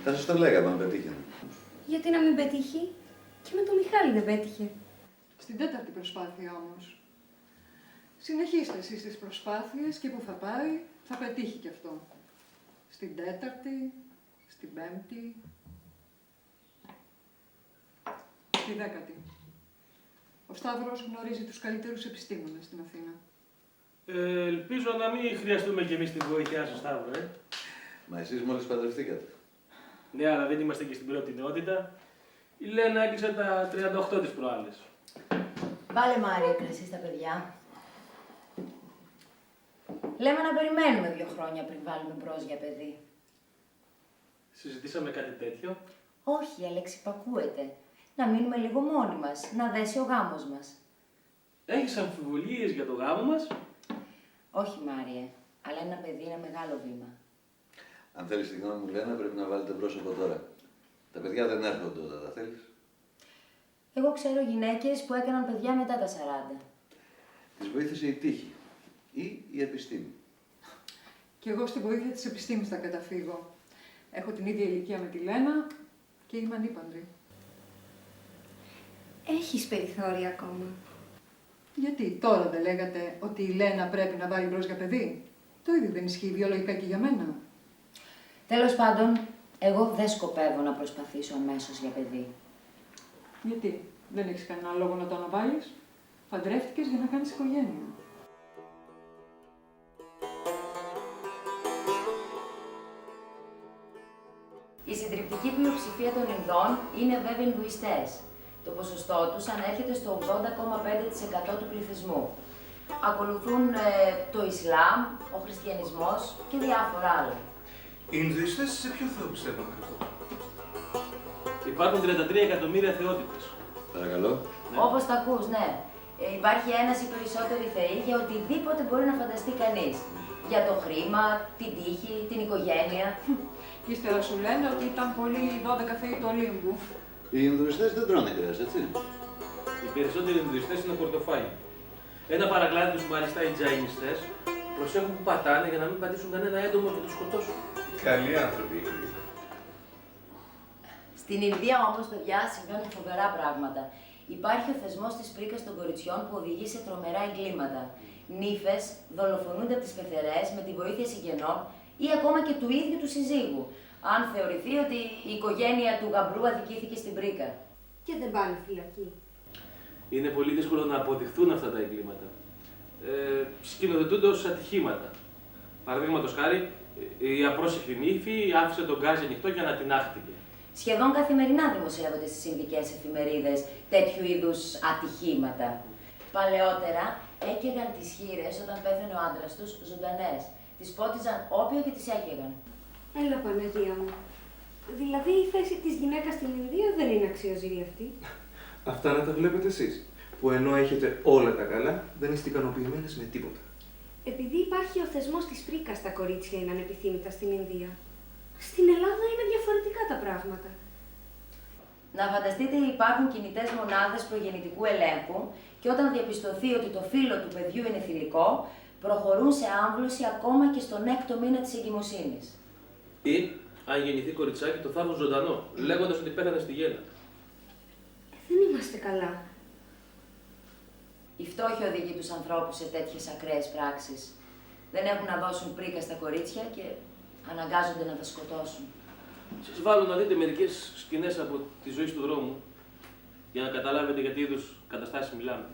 Θα σας το λέγαμε αν πετύχαινε. Γιατί να μην πετύχει? Και με τον Μιχάλη δεν πέτυχε. Στην τέταρτη προσπάθεια όμως. Συνεχίστε εσείς τις προσπάθειες και που θα πάει θα πετύχει κι αυτό. Στην τέταρτη, στην πέμπτη, στη δέκατη. Ο Σταύρος γνωρίζει τους καλύτερους επιστήμονες στην Αθήνα. Ελπίζω να μην χρειαστούμε κι εμείς τη βοήθειά σας, Σταύρο, Μα εσείς μόλις παντρευτήκατε. Ναι, αλλά δεν είμαστε και στην πρώτη νεότητα. Η Λένα έκλεισε τα 38 της προάλλες. Βάλε Μάρια κρασί στα παιδιά. Λέμε να περιμένουμε 2 χρόνια πριν βάλουμε μπρος για παιδί. Συζητήσαμε κάτι τέτοιο. Όχι, αλεξιπακούεται. Να μείνουμε λίγο μόνοι μας, να δέσει ο γάμος μας. Έχεις αμφιβολίες για το γάμο μας? Όχι, Μάριε, αλλά ένα παιδί είναι μεγάλο βήμα. Αν θέλεις τη γνώμη μου, Λένα, πρέπει να βάλετε μπρος από τώρα. Τα παιδιά δεν έρχονται όταν τα θέλεις. Εγώ ξέρω γυναίκες που έκαναν παιδιά μετά τα 40. Τις βοήθησε η τύχη ή η επιστήμη. Και εγώ στη βοήθεια της επιστήμης θα καταφύγω. Έχω την ίδια ηλικία με τη Λένα και είμαι ανήπαντρη. Έχεις περιθώρια ακόμα. Γιατί τώρα δεν λέγατε ότι η Λένα πρέπει να βάλει μπρος για παιδί? Το ίδιο δεν ισχύει βιολογικά και για μένα. Τέλος πάντων, εγώ δεν σκοπεύω να προσπαθήσω αμέσως για παιδί. Γιατί, δεν έχεις κανένα λόγο να το αναβάλεις? Παντρεύτηκες για να κάνεις οικογένεια. Η συντριπτική πλειοψηφία των Ινδών είναι βέβαια Ινδουιστές. Το ποσοστό τους ανέρχεται στο 80,5% του πληθυσμού. Ακολουθούν το Ισλάμ, ο Χριστιανισμός και διάφορα άλλα. Οι Ινδουιστές σε ποιο Θεό πιστεύουν ακριβώς? Υπάρχουν 33 εκατομμύρια θεότητες. Παρακαλώ. Ναι. Όπως τα ακούς, ναι. Υπάρχει ένας ή περισσότεροι θεοί για οτιδήποτε μπορεί να φανταστεί κανείς. Για το χρήμα, την τύχη, την οικογένεια. Και ύστερα σου λένε ότι ήταν πολύ 12 θεοί του Ολύμπου. Οι Ινδουιστές δεν τρώνε κρέας, έτσι. Οι περισσότεροι Ινδουιστές είναι πορτοφάγοι. Ένα παρακλάδι τους μάλιστα οι Τζαϊνιστές προσέχουν που πατάνε για να μην πατήσουν κανένα έντομο και τους σκοτώσουν. Καλοί άνθρωποι. Στην Ινδία όμως, παιδιά, συμβαίνουν φοβερά πράγματα. Υπάρχει ο θεσμός της πρίκας των κοριτσιών που οδηγεί σε τρομερά εγκλήματα. Νύφες δολοφονούνται από τις πεθερές με τη βοήθεια συγγενών ή ακόμα και του ίδιου του συζύγου, αν θεωρηθεί ότι η οικογένεια του γαμπρού αδικήθηκε στην πρίκα. Και δεν πάνε φυλακή. Είναι πολύ δύσκολο να αποδειχθούν αυτά τα εγκλήματα. Σκηνοθετούνται ως ατυχήματα. Παραδείγματος χάρη, η απρόσεχτη νύφη άφησε τον γκάζι ανοιχτό και ανατινάχτηκε. Σχεδόν καθημερινά δημοσιεύονται στις Ινδικές εφημερίδες τέτοιου είδους ατυχήματα. Παλαιότερα έκαιγαν τις χήρες όταν πέθανε ο άντρας τους ζωντανές. Τις πότιζαν όπιο και τις έκαιγαν. Έλα, Παναγία μου. Δηλαδή η θέση της γυναίκας στην Ινδία δεν είναι αξιοζήλευτη. Αυτά να τα βλέπετε εσείς, που ενώ έχετε όλα τα καλά, δεν είστε ικανοποιημένες με τίποτα. Επειδή υπάρχει ο θεσμός της πρίκας, τα κορίτσια είναι ανεπιθύμητα στην Ινδία. Στην Ελλάδα είναι διαφορετικά τα πράγματα. Να φανταστείτε, υπάρχουν κινητές μονάδες προγεννητικού ελέγχου και όταν διαπιστωθεί ότι το φύλο του παιδιού είναι θηλυκό, προχωρούν σε άμβλωση ακόμα και στον 6ο μήνα της εγκυμοσύνης. Ή, αν γεννηθεί κοριτσάκι, το θάβουν ζωντανό, λέγοντας ότι πέθανε στη γέννα. Δεν είμαστε καλά. Η φτώχεια οδηγεί τους ανθρώπους σε τέτοιες ακραίες πράξεις. Δεν έχουν να δώσουν πρίκα στα κορίτσια και αναγκάζονται να τα σκοτώσουν. Σας βάλω να δείτε μερικές σκηνές από τη ζωή του δρόμου, για να καταλάβετε για τι είδους καταστάσεις μιλάμε.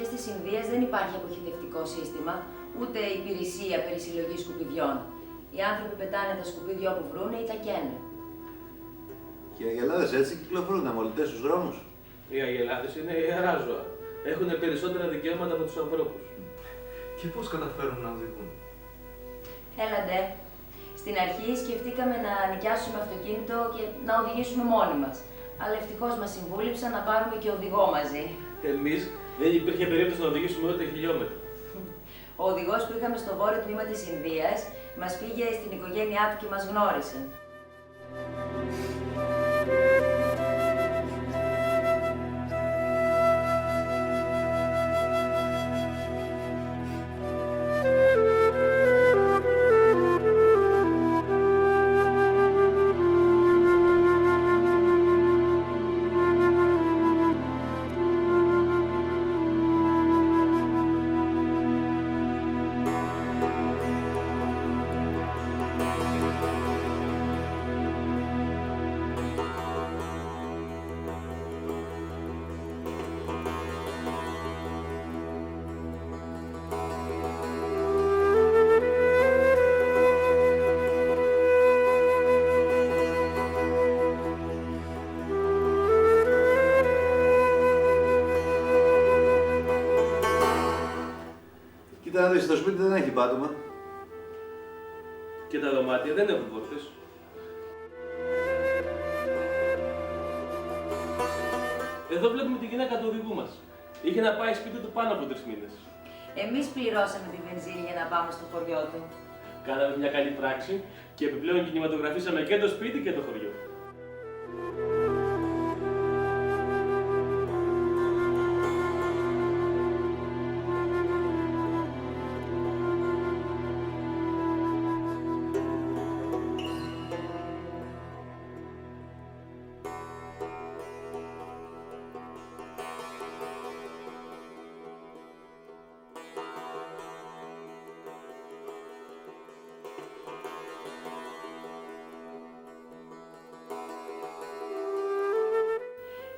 περιοχές της Ινδίας δεν υπάρχει αποχετευτικό σύστημα, ούτε υπηρεσία περί συλλογής σκουπιδιών. Οι άνθρωποι πετάνε τα σκουπίδια όπου βρούνε ή τα καίνε. Και οι αγελάδες έτσι κυκλοφορούν αμολυτές στους δρόμους. Οι αγελάδες είναι ιερά ζώα. Έχουν περισσότερα δικαιώματα από τους ανθρώπους. Και πώς καταφέρουν να οδηγούν? Έλαντε. Στην αρχή σκεφτήκαμε να νοικιάσουμε αυτοκίνητο και να οδηγήσουμε μόνοι μας. Αλλά ευτυχώς μας συμβούλεψαν να πάρουμε και οδηγό μαζί. Εμείς δεν υπήρχε περίπτωση να οδηγήσουμε ούτε χιλιόμετρο. Ο οδηγός που είχαμε στο βόρειο τμήμα της Ινδίας μας πήγε στην οικογένειά του και μας γνώρισε. Κοίτα να δεις, το σπίτι δεν έχει πάτωμα. Και τα δωμάτια δεν έχουν πόρτες. Εδώ βλέπουμε τη γυναίκα του οδηγού μας. Είχε να πάει σπίτι του πάνω από 3 μήνες. Εμείς πληρώσαμε τη βενζίνη για να πάμε στο χωριό του. Κάναμε μια καλή πράξη και επιπλέον κινηματογραφήσαμε και το σπίτι και το χωριό.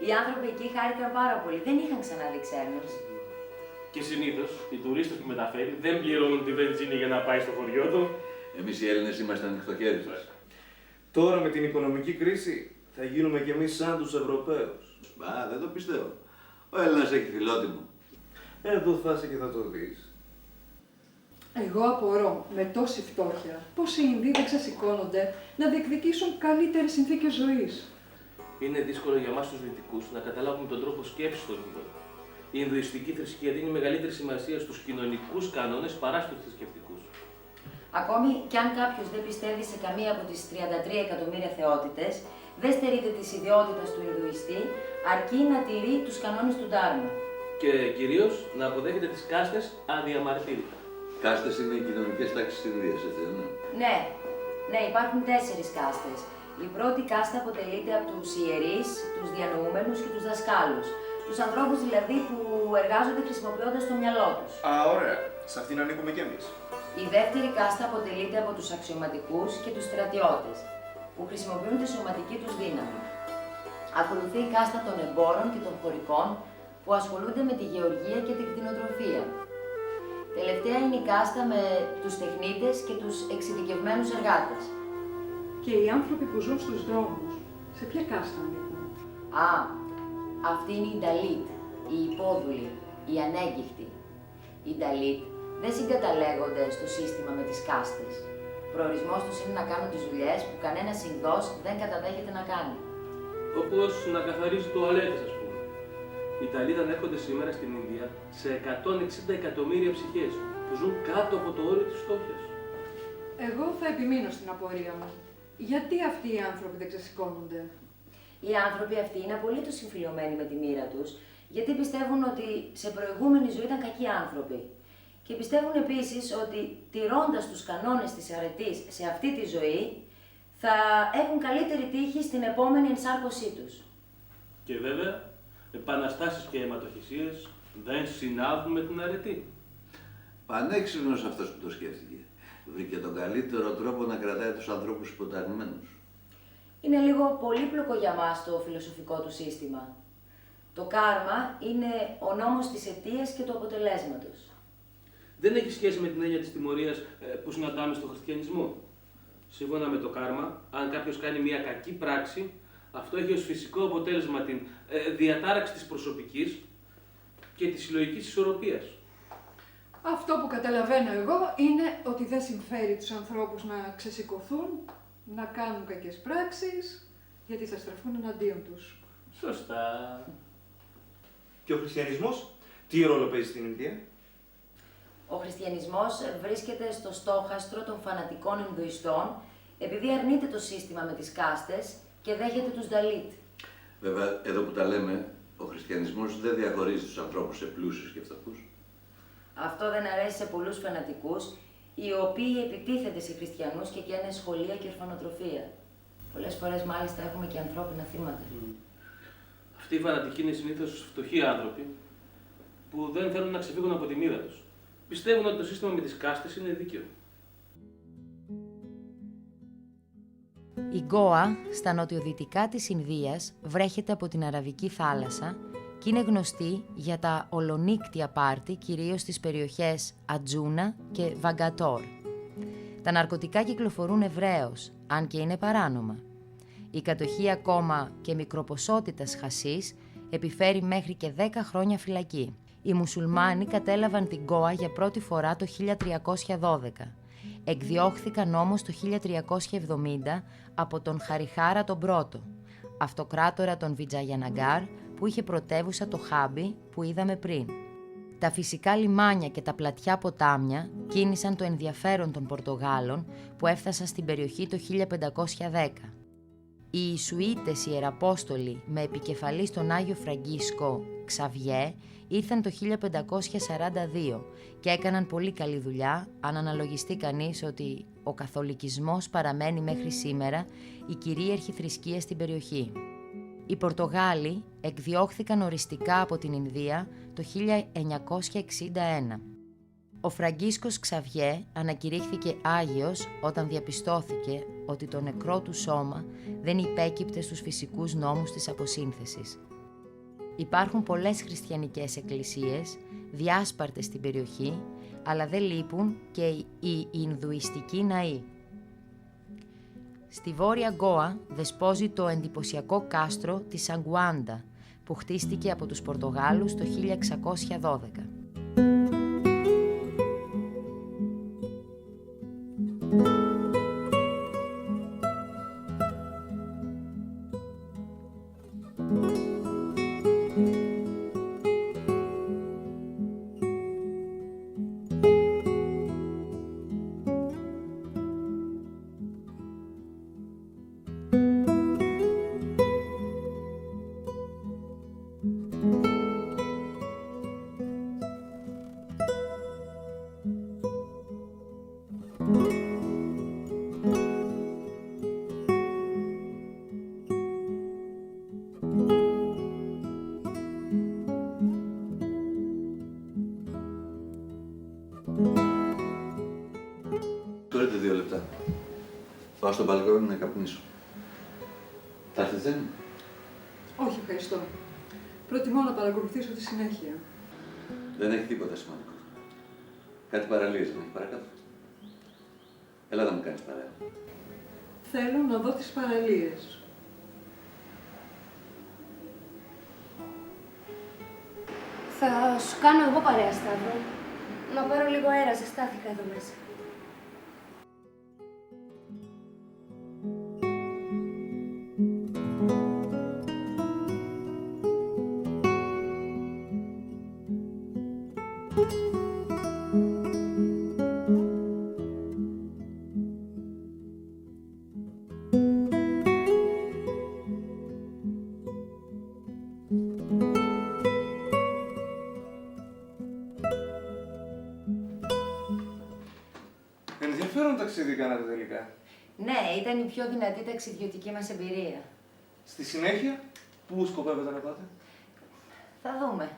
Οι άνθρωποι εκεί χάρηκαν πάρα πολύ. Δεν είχαν ξαναδεί ξένους. Και συνήθως οι τουρίστες που μεταφέρει δεν πληρώνουν τη βενζίνη για να πάει στο χωριό του. Εμείς οι Έλληνες ήμασταν ανοιχτοχέριδες. Τώρα με την οικονομική κρίση θα γίνουμε κι εμείς σαν τους Ευρωπαίους. Μπα, δεν το πιστεύω. Ο Έλληνας έχει φιλότιμο. Εδώ θα είσαι και θα το δεις. Εγώ απορώ με τόση φτώχεια πώς οι Ινδοί δεν ξεσηκώνονται να διεκδικήσουν καλύτερες συνθήκες ζωής. Είναι δύσκολο για εμάς τους Δυτικούς να καταλάβουμε τον τρόπο σκέψης των Ινδών. Η Ινδουιστική θρησκεία δίνει μεγαλύτερη σημασία στους κοινωνικούς κανόνες παρά στους θρησκευτικούς. Ακόμη κι αν κάποιος δεν πιστεύει σε καμία από τις 33 εκατομμύρια θεότητες, δεν στερείται της ιδιότητας του Ινδουιστή, αρκεί να τηρεί τους κανόνες του Ντάρμα. Και κυρίως να αποδέχεται τις κάστες αδιαμαρτύρητα. Κάστες είναι οι κοινωνικές τάξεις της Ινδίας, έτσι δεν είναι? Ναι, υπάρχουν 4 κάστες. Η πρώτη κάστα αποτελείται από τους ιερείς, τους διανοούμενους και τους δασκάλους. Τους ανθρώπους δηλαδή που εργάζονται χρησιμοποιώντας το μυαλό τους. Α, ωραία. Σε αυτήν ανήκουμε κι εμείς. Η δεύτερη κάστα αποτελείται από τους αξιωματικούς και τους στρατιώτες, που χρησιμοποιούν τη σωματική τους δύναμη. Ακολουθεί η κάστα των εμπόρων και των χωρικών, που ασχολούνται με τη γεωργία και την κτηνοτροφία. Τελευταία είναι η κάστα με τους τεχνίτες και τους εξειδικευμένους εργάτες. Και οι άνθρωποι που ζουν στους δρόμους, σε ποια κάστα ανήκουν? Αυτή είναι η Νταλίτ, η υπόδουλη, η ανέγκυχτη. Οι Νταλίτ δεν συγκαταλέγονται στο σύστημα με τις κάστες. Προορισμός τους είναι να κάνουν τις δουλειές που κανένας Ινδός δεν καταδέχεται να κάνει. Όπως να καθαρίζει τουαλέτες, ας πούμε. Οι Νταλίτ ανέρχονται σήμερα στην Ινδία σε 160 εκατομμύρια ψυχές που ζουν κάτω από το όριο της φτώχειας. Εγώ θα επιμείνω στην απορία μου. Γιατί αυτοί οι άνθρωποι δεν ξεσηκώνονται? Οι άνθρωποι αυτοί είναι απολύτως συμφιλειωμένοι με τη μοίρα τους, γιατί πιστεύουν ότι σε προηγούμενη ζωή ήταν κακοί άνθρωποι. Και πιστεύουν επίσης ότι τηρώντας τους κανόνες της αρετής σε αυτή τη ζωή, θα έχουν καλύτερη τύχη στην επόμενη ενσάρκωσή τους. Και βέβαια, επαναστάσεις και αιματοχυσίες δεν συνάδουν με την αρετή. Πανέξυπνος αυτός που το σκέφτηκε. Βρήκε τον καλύτερο τρόπο να κρατάει τους ανθρώπους υποταγμένους. Είναι λίγο πολύπλοκο για μας το φιλοσοφικό του σύστημα. Το κάρμα είναι ο νόμος της αιτίας και του αποτελέσματος. Δεν έχει σχέση με την έννοια της τιμωρίας που συναντάμε στο χριστιανισμό. Σύμφωνα με το κάρμα, αν κάποιος κάνει μια κακή πράξη, αυτό έχει ως φυσικό αποτέλεσμα την διατάραξη της προσωπικής και της συλλογικής ισορροπίας. Αυτό που καταλαβαίνω εγώ είναι ότι δεν συμφέρει τους ανθρώπους να ξεσηκωθούν, να κάνουν κακές πράξεις, γιατί θα στραφούν εναντίον τους. Σωστά. Και ο χριστιανισμός, τι ρόλο παίζει στην Ινδία? Ο χριστιανισμός βρίσκεται στο στόχαστρο των φανατικών Ινδουιστών επειδή αρνείται το σύστημα με τις κάστες και δέχεται τους Δαλίτ. Βέβαια, εδώ που τα λέμε, ο χριστιανισμός δεν διαχωρίζει τους ανθρώπους σε πλούσιους και φτωχούς. Αυτό δεν αρέσει σε πολλούς φανατικούς, οι οποίοι επιτίθενται σε χριστιανούς και καίνε σχολεία και ορφανοτροφία. Πολλές φορές μάλιστα έχουμε και ανθρώπινα θύματα. Αυτοί οι φανατικοί είναι συνήθως φτωχοί άνθρωποι που δεν θέλουν να ξεφύγουν από τη μοίρα τους. Πιστεύουν ότι το σύστημα με τις κάστες είναι δίκαιο. Η Γκόα, στα νοτιοδυτικά της Ινδίας, βρέχεται από την Αραβική θάλασσα και είναι γνωστή για τα ολονύκτια πάρτι, κυρίως στις περιοχές Ατζούνα και Βαγκατόρ. Τα ναρκωτικά κυκλοφορούν ευρέως, αν και είναι παράνομα. Η κατοχή ακόμα και μικροποσότητας χασίς επιφέρει μέχρι και 10 χρόνια φυλακή. Οι μουσουλμάνοι κατέλαβαν την Γκόα για πρώτη φορά το 1312. Εκδιώχθηκαν όμως το 1370 από τον Χαριχάρα τον Πρώτο, αυτοκράτορα των Βιτζαγιαναγκάρ, που είχε πρωτεύουσα το Χάμπι που είδαμε πριν. Τα φυσικά λιμάνια και τα πλατιά ποτάμια κίνησαν το ενδιαφέρον των Πορτογάλων που έφτασαν στην περιοχή το 1510. Οι Ιησουίτες Ιεραπόστολοι με επικεφαλής τον Άγιο Φραγκίσκο Ξαβιέ ήρθαν το 1542 και έκαναν πολύ καλή δουλειά αν αναλογιστεί κανείς ότι ο καθολικισμός παραμένει μέχρι σήμερα η κυρίαρχη θρησκεία στην περιοχή. Οι Πορτογάλοι εκδιώχθηκαν οριστικά από την Ινδία το 1961. Ο Φραγκίσκος Ξαβιέ ανακηρύχθηκε Άγιος όταν διαπιστώθηκε ότι το νεκρό του σώμα δεν υπέκυπτε στους φυσικούς νόμους της αποσύνθεσης. Υπάρχουν πολλές χριστιανικές εκκλησίες, διάσπαρτες στην περιοχή, αλλά δεν λείπουν και οι Ινδουιστικοί ναοί. Στη Βόρεια Γκόα δεσπόζει το εντυπωσιακό κάστρο της Αγκουάντα, που χτίστηκε από τους Πορτογάλους το 1612. Τώρα 2 λεπτά. Πάω στο μπαλκόνι να καπνίσω. Θα έρθετε? Όχι, ευχαριστώ. Προτιμώ να παρακολουθήσω τη συνέχεια. Δεν έχει τίποτα σημαντικό. Κάτι παραλίες δεν έχει παρακάτω? Έλα να μου κάνεις παρέα. Θέλω να δω τις παραλίες. Θα σου κάνω εγώ παρέα, Σταύρο. Να πάρω λίγο αέρα, ζεστάθηκα εδώ μέσα. Ενδιαφέρον ταξίδι κάνατε τελικά. Ναι, ήταν η πιο δυνατή ταξιδιωτική μας εμπειρία. Στη συνέχεια, πού σκοπεύετε να πάτε? Θα δούμε.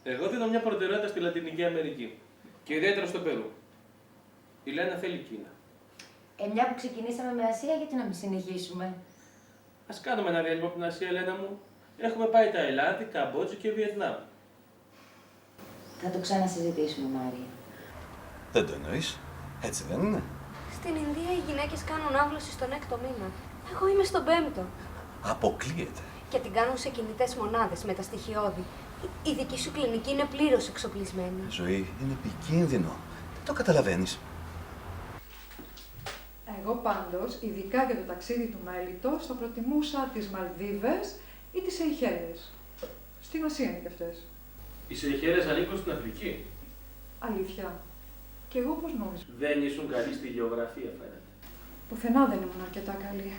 Εγώ δίνω μια προτεραιότητα στη Λατινική Αμερική και ιδιαίτερα στο Περού. Η Λένα θέλει Κίνα. Μια που ξεκινήσαμε με Ασία, γιατί να μην συνεχίσουμε? Ας κάνουμε ένα διάλειμμα από την Ασία, Λένα μου. Έχουμε πάει Ταϊλάνδη, Καμπότζη και Βιετνάμ. Θα το ξανασυζητήσουμε, Μάρια. Δεν το εννοείς. Έτσι δεν είναι? Στην Ινδία οι γυναίκες κάνουν άμβλωση στον 6ο μήνα. Εγώ είμαι στον 5ο. Αποκλείεται. Και την κάνουν σε κινητές μονάδες με τα στοιχειώδη. Η δική σου κλινική είναι πλήρως εξοπλισμένη. Ζωή, είναι επικίνδυνο. Δεν το καταλαβαίνεις. Εγώ πάντως, ειδικά για το ταξίδι του μέλιτος, θα προτιμούσα τις Μαλδίβες ή τις Σεϊχέλες. Στην Ασία είναι και αυτές. Οι Σεϊχέλες ανήκουν στην Αφρική. Αλήθεια. Και εγώ πώς νόμιζα. Δεν ήσουν καλή στη γεωγραφία, φαίνεται. Πουθενά δεν ήμουν αρκετά καλή.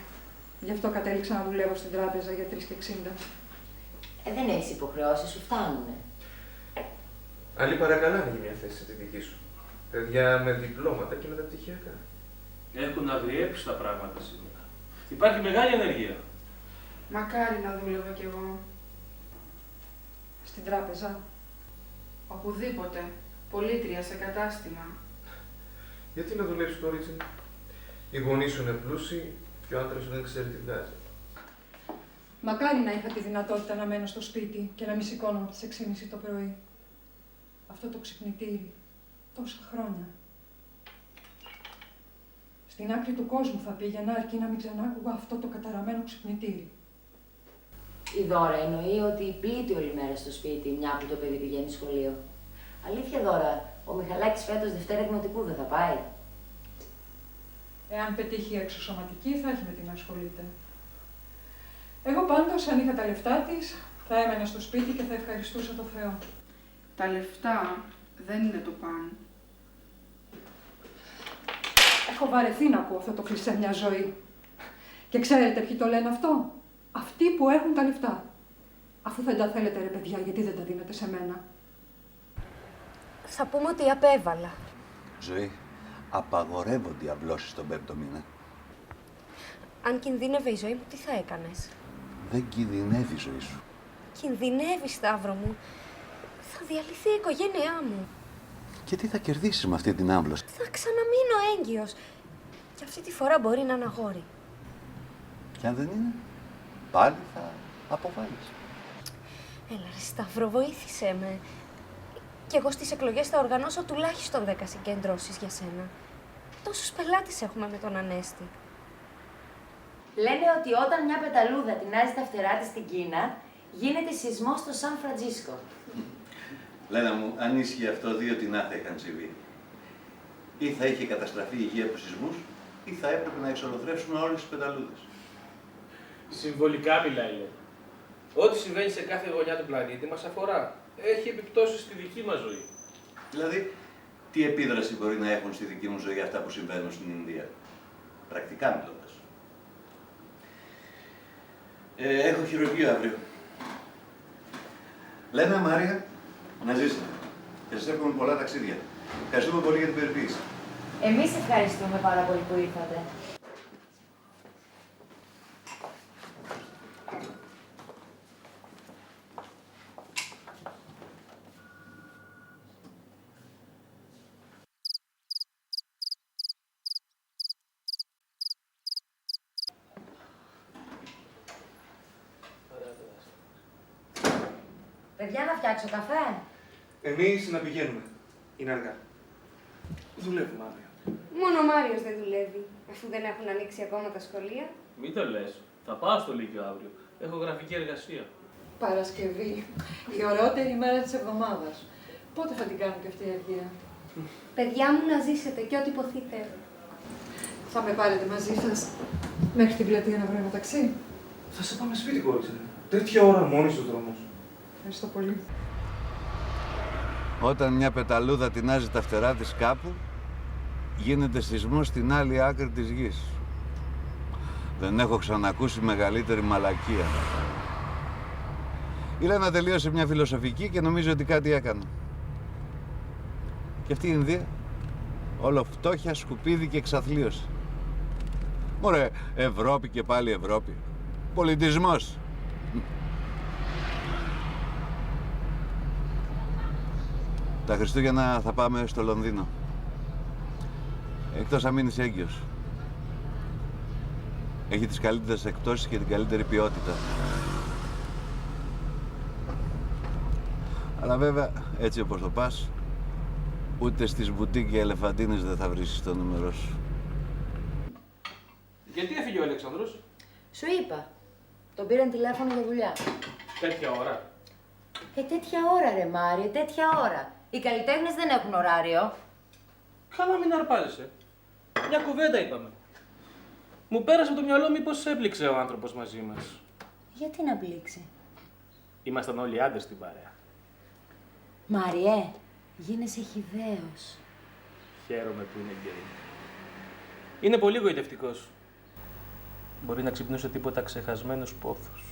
Γι' αυτό κατέληξα να δουλεύω στην τράπεζα για 3,60. Δεν έχεις υποχρεώσεις, σου φτάνουνε. Άλλη παρακαλάνε για μια θέση τη δική σου. Παιδιά με διπλώματα και μεταπτυχιακά. Έχουν αγριέψει τα πράγματα σήμερα. Υπάρχει μεγάλη ανεργία. Μακάρι να δούλευα κι εγώ. Στην τράπεζα. Οπουδήποτε. Πολίτρια σε κατάστημα. Γιατί να δουλέψει, κορίτσι μου? Οι γονείς σου είναι πλούσιοι και ο άντρας σου δεν ξέρει τι βγάζει. Μακάρι να είχα τη δυνατότητα να μένω στο σπίτι και να μη σηκώνομαι τις 6:30 το πρωί. Αυτό το ξυπνητήρι. Τόσα χρόνια. Στην άκρη του κόσμου θα πήγαινα αρκεί να μην ξανάκουγα αυτό το καταραμένο ξυπνητήρι. Η Δώρα εννοεί ότι πλήττει όλη μέρα στο σπίτι, μια που το παιδί πηγαίνει σχολείο. Αλήθεια, Δώρα, ο Μιχαλάκης φέτος Δευτέρα Δημοτικού δεν θα πάει? Εάν πετύχει εξωσωματική, θα έχει με τι να ασχολείται. Εγώ πάντως, αν είχα τα λεφτά της, θα έμενα στο σπίτι και θα ευχαριστούσα το Θεό. Τα λεφτά δεν είναι το παν. Έχω βαρεθεί να ακούω αυτό το κλισέ μια ζωή. Και ξέρετε ποιοι το λένε αυτό? Αυτοί που έχουν τα λεφτά. Αφού δεν τα θέλετε, ρε παιδιά, γιατί δεν τα δίνετε σε μένα? Θα πούμε ότι απέβαλα. Ζωή, απαγορεύονται οι αυλώσεις τον 5ο μήνα. Αν κινδύνευε η ζωή μου, τι θα έκανες? Δεν κινδυνεύει η ζωή σου. Κινδυνεύει, Σταύρο μου. Θα διαλυθεί η οικογένειά μου. Και τι θα κερδίσεις με αυτή την άμβλωση? Θα ξαναμείνω έγκυος. Και αυτή τη φορά μπορεί να είναι αγόρι. Και αν δεν είναι, πάλι θα αποβάλεις. Έλα ρε Σταύρο, βοήθησέ με. Κι εγώ στις εκλογές θα οργανώσω τουλάχιστον 10 συγκεντρώσεις για σένα. Τόσους πελάτες έχουμε με τον Ανέστη. Λένε ότι όταν μια πεταλούδα τεινάζει τα φτερά της στην Κίνα, γίνεται σεισμός στο Σαν Φραντζίσκο. Λένα μου, αν ίσχυε αυτό, 2 τεινά θα είχαν συμβεί. Ή θα είχε καταστραφεί η γη από σεισμούς, ή θα έπρεπε να εξολοθρεύσουμε όλες τις πεταλούδες. Συμβολικά μιλάει, λέει. Ό,τι συμβαίνει σε κάθε γωνιά του πλανήτη μας αφορά. Έχει επιπτώσεις στη δική μας ζωή. Δηλαδή, τι επίδραση μπορεί να έχουν στη δική μου ζωή αυτά που συμβαίνουν στην Ινδία? Πρακτικά μιλώντας. Έχω χειρουργείο αύριο. Λένα, Μάρια, να ζήσετε. Και σας εύχομαι πολλά ταξίδια. Ευχαριστούμε πολύ για την περιποίηση. Εμείς ευχαριστούμε πάρα πολύ που ήρθατε. Παιδιά, να φτιάξω καφέ. Εμείς να πηγαίνουμε. Είναι αργά. Δουλεύουμε αύριο. Μόνο ο Μάριος δεν δουλεύει, αφού δεν έχουν ανοίξει ακόμα τα σχολεία. Μην το λες. Θα πάω στο Λύκειο αύριο. Έχω γραφική εργασία. Παρασκευή. Η ωραιότερη μέρα της εβδομάδας. Πότε θα την κάνουν και αυτή η αργία? Παιδιά μου, να ζήσετε και ό,τι υποθείτε. Θα με πάρετε μαζί σας μέχρι την πλατεία να βρούμε ταξί? Θα σε πάμε σπίτι, κορίτσι μου. Τέτοια ώρα μόνη στους δρόμους. Ευχαριστώ πολύ. Όταν μια πεταλούδα τεινάζει τα φτερά της κάπου, γίνεται σεισμός στην άλλη άκρη της γης. Δεν έχω ξανακούσει μεγαλύτερη μαλακία. Η Λένα τελείωσε μια φιλοσοφική και νομίζω ότι κάτι έκανε. Και αυτή η Ινδία, όλο φτώχεια, σκουπίδι και εξαθλίωση. Μωρέ, Ευρώπη και πάλι Ευρώπη. Πολιτισμός. Τα Χριστούγεννα θα πάμε στο Λονδίνο. Εκτός αν μείνεις έγκυος. Έχει τις καλύτερες εκπτώσεις και την καλύτερη ποιότητα. Αλλά βέβαια, έτσι όπως το πας, ούτε στις μπουτίκ και ελεφαντίνες δεν θα βρεις το νούμερό σου. Γιατί έφυγε ο Αλέξανδρος? Σου είπα. Τον πήραν τηλέφωνο για δουλειά. Τέτοια ώρα. Τέτοια ώρα ρε Μάριε, τέτοια ώρα. Οι καλλιτέχνες δεν έχουν ωράριο. Καλά μην αρπάζεσαι. Μια κουβέντα είπαμε. Μου πέρασε από το μυαλό μήπως έπληξε ο άνθρωπος μαζί μας. Γιατί να πλήξει? Ήμασταν όλοι άντρες στην παρέα. Μάριε, γίνεσαι χυδαίος. Χαίρομαι που είναι γκέι. Είναι πολύ γοητευτικός. Μπορεί να ξυπνούσε τίποτα ξεχασμένους πόθους.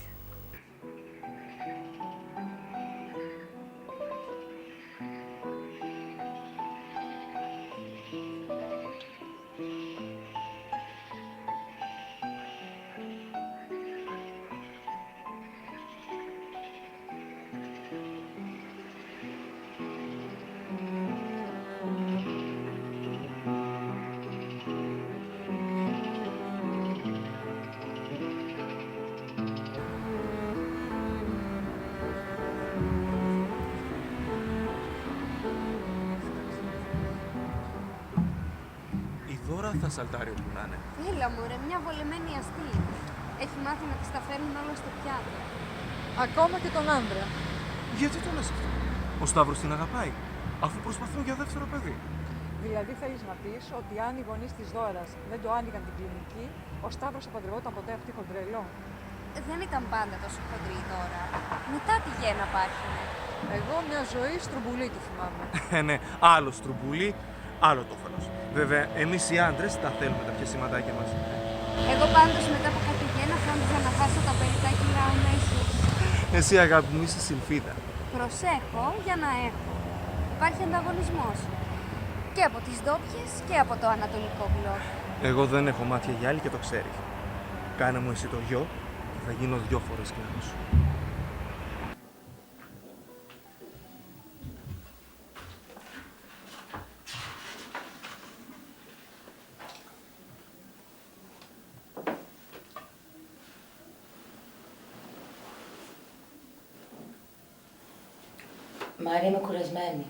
Θα σαλτάρει όπου να είναι. Έλα μωρέ, μια βολεμένη αστή. Έχει μάθει να της τα φέρνουν όλα στο πιάτο. Ακόμα και τον άντρα. Γιατί το λες αυτό? Ο Σταύρος την αγαπάει, αφού προσπαθούν για δεύτερο παιδί. Δηλαδή θέλεις να πεις ότι αν οι γονείς της Δώρας δεν το άνοιγαν την κλινική, ο Σταύρος θα παντρευόταν ποτέ αυτή χοντρελό? Δεν ήταν πάντα τόσο χοντρή τώρα. Μετά τη γέννα πάρχουνε. Εγώ μια ζωή στρουμπουλή τη θυμάμαι. Ναι, άλλο στρουμπούλι, άλλο το όφελος. Βέβαια, εμείς οι άντρες τα θέλουμε τα πιασηματάκια μας. Εγώ πάντως μετά από κάτι γέννα φρόντιζα να χάσω τα 50 κιλά αμέσως. Εσύ αγάπη μου είσαι συλφίδα. Προσέχω για να έχω. Υπάρχει ανταγωνισμός. Και από τις ντόπιες και από το ανατολικό μπλοκ. Εγώ δεν έχω μάτια για άλλη και το ξέρει. Κάνε μου εσύ το γιο και θα γίνω 2 φορές σκληρός. Μάρια, είμαι κουρασμένη.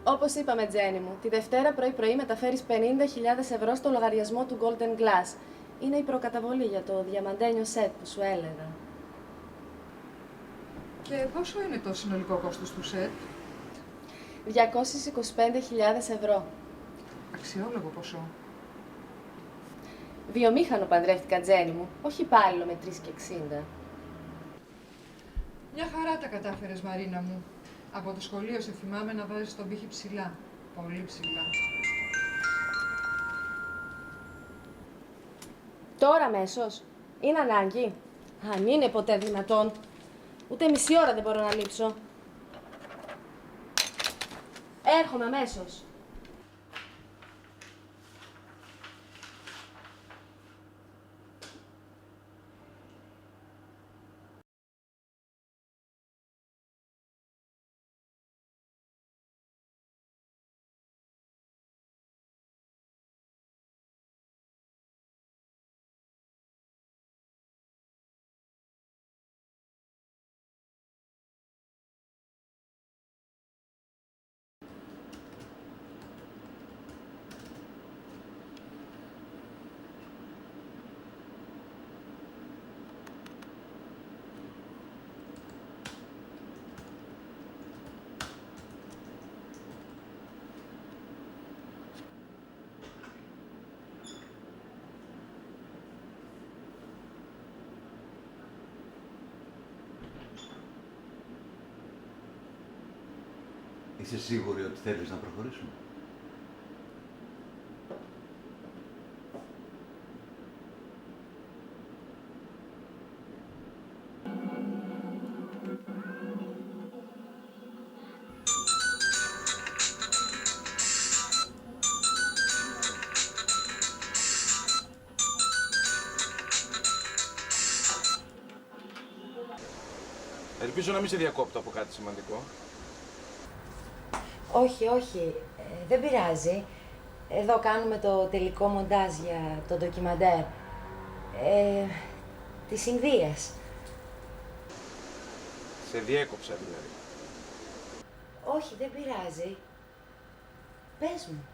Όπως είπαμε, Τζένι μου, τη Δευτέρα πρωί-πρωί μεταφέρεις 50.000 ευρώ στο λογαριασμό του Golden Glass. Είναι η προκαταβολή για το διαμαντένιο σετ που σου έλεγα. Και πόσο είναι το συνολικό κόστος του σετ? 225.000 ευρώ. Αξιόλογο ποσό. Βιομήχανο παντρεύτηκα, Τζένι μου, όχι υπάλληλο με 3,60. Μια χαρά τα κατάφερες, Μαρίνα μου. Από το σχολείο σε θυμάμαι να βάζεις τον πύχη ψηλά. Πολύ ψηλά. Τώρα αμέσως. Είναι ανάγκη. Αν είναι ποτέ δυνατόν. Ούτε μισή ώρα δεν μπορώ να λείψω. Έρχομαι αμέσως. Είσαι σίγουρη ότι θέλεις να προχωρήσουμε? Ελπίζω να μην σε διακόπτω από κάτι σημαντικό. Όχι, όχι. Δεν πειράζει. Εδώ κάνουμε το τελικό μοντάζ για το ντοκιμαντέρ. Τις Ινδίες. Σε διέκοψα δηλαδή. Όχι, δεν πειράζει. Πες μου.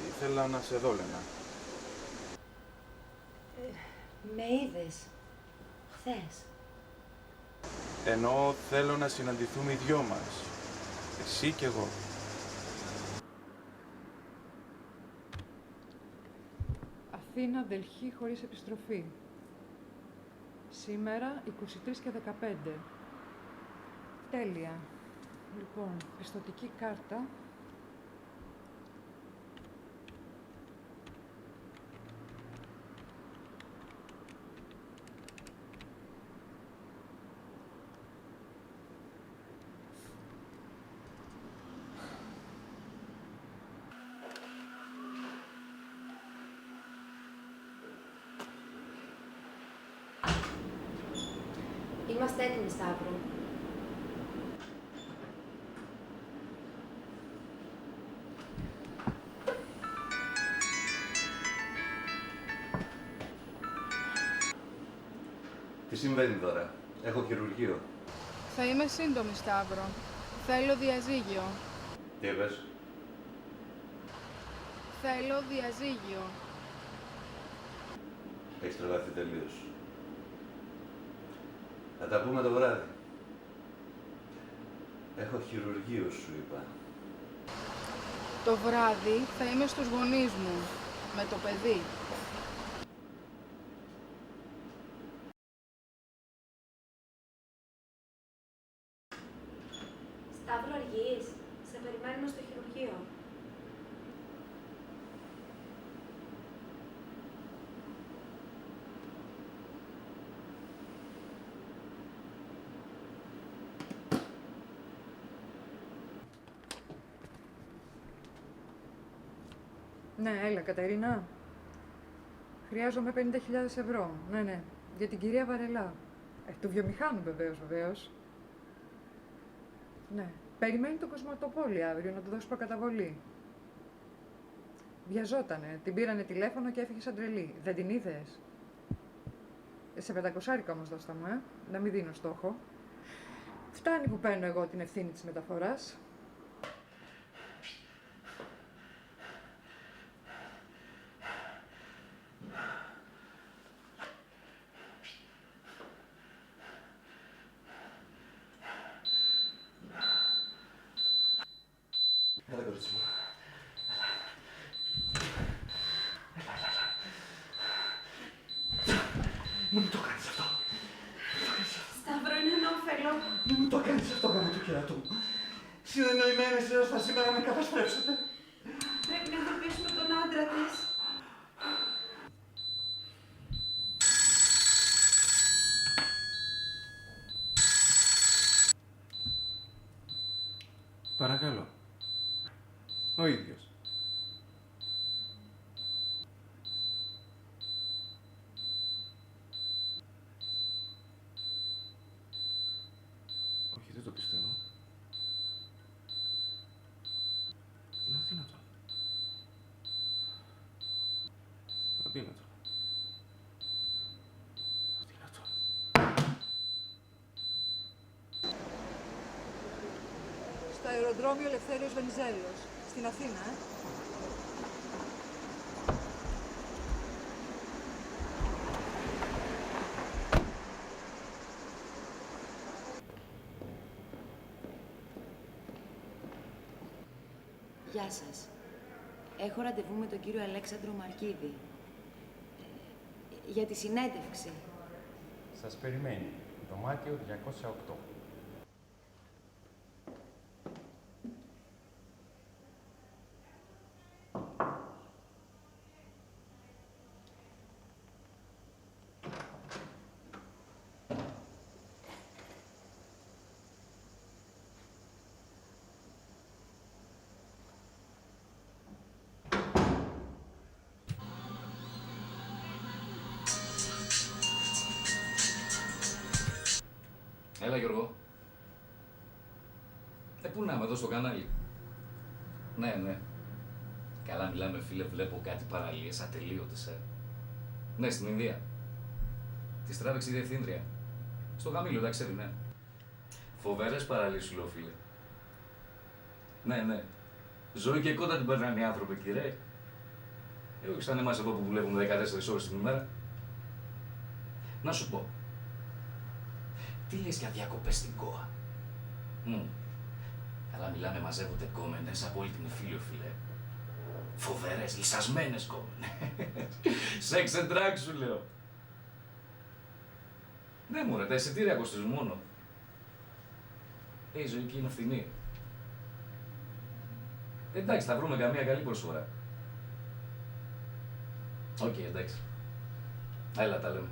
Ήθελα να σε δω, Λένα. Με είδες χθες. Ενώ θέλω να συναντηθούμε οι δυο μας. Εσύ και εγώ. Αθήνα, Δελχή χωρίς επιστροφή. Σήμερα 23 και 15. Τέλεια. Λοιπόν, πιστωτική κάρτα. Είμαστε έτοιμοι, Σταύρο. Τι συμβαίνει τώρα? Έχω χειρουργείο. Θα είμαι σύντομη, Σταύρο. Θέλω διαζύγιο. Τι είπες? Θέλω διαζύγιο. Έχεις τρελαθεί τελείως. Θα τα πούμε το βράδυ. Έχω χειρουργείο, σου είπα. Το βράδυ θα είμαι στους γονείς μου, με το παιδί. Σταύρο, αργείς. Σε περιμένουμε στο χειρουργείο. Ναι, έλα, Κατερίνα. Χρειάζομαι 50.000 ευρώ. Ναι, ναι. Για την κυρία Βαρελά. Του βιομηχάνου βεβαίως. Ναι. Περιμένει τον Κοσμοτοπόλη αύριο να του δώσει προκαταβολή. Βιαζότανε. Την πήρανε τηλέφωνο και έφυγε σαν τρελή. Δεν την είδες? Σε 500 όμως δώστα μου, να μην δίνω στόχο. Φτάνει που παίρνω εγώ την ευθύνη της μεταφοράς. Έλα, κορίτσι μου. Μην μου το κάνεις αυτό. Σταύρο, είναι ανώφελο. Μην μου το κάνεις αυτό, γάμο του κερατού μου. Συνεννοημένες έως τα σήμερα με καταστρέψετε. Πρέπει να ειδοποιήσουμε τον άντρα της. Παρακαλώ. Ο ίδιος. Όχι, δεν το πιστεύω. Είναι αδύνατο. Αδύνατο. Αδύνατο. Στο αεροδρόμιο Ελευθέριος Βενιζέλος, στην Αθήνα, Γεια σας. Έχω ραντεβού με τον κύριο Αλέξανδρο Μαρκίδη. Για τη συνέντευξη. Σας περιμένει. Δωμάτιο 208. Έλα Γιώργο. Πού να είμαι, εδώ στο κανάλι. Ναι. Καλά μιλάμε φίλε, βλέπω κάτι παραλίες ατελείωτες, Ναι, στην Ινδία. Τη τράβηξε η διευθύντρια. Στο Γαμήλιο, εντάξει, ναι. Φοβερές παραλίες σου λέω φίλε. Ναι. Ζωή και κότα την περνάνε οι άνθρωποι, κύριε. Όχι σαν εμάς εδώ που δουλεύουμε 14 ώρες την ημέρα. Να σου πω. Τι λες για διακοπές στην Κόα. Καλά μιλάμε, μαζεύονται κόμενες από όλη την Ιφίλιο, φίλε. Φοβερές, λυσασμένες κόμενες. Σεξ and drugs σου λέω. Ναι μωρέ, τα εισιτήρια κοστίζουν μόνο. Η ζωή εκεί είναι φθηνή. Εντάξει, θα βρούμε καμία καλή προσφορά. Οκ, εντάξει. Έλα, τα λέμε.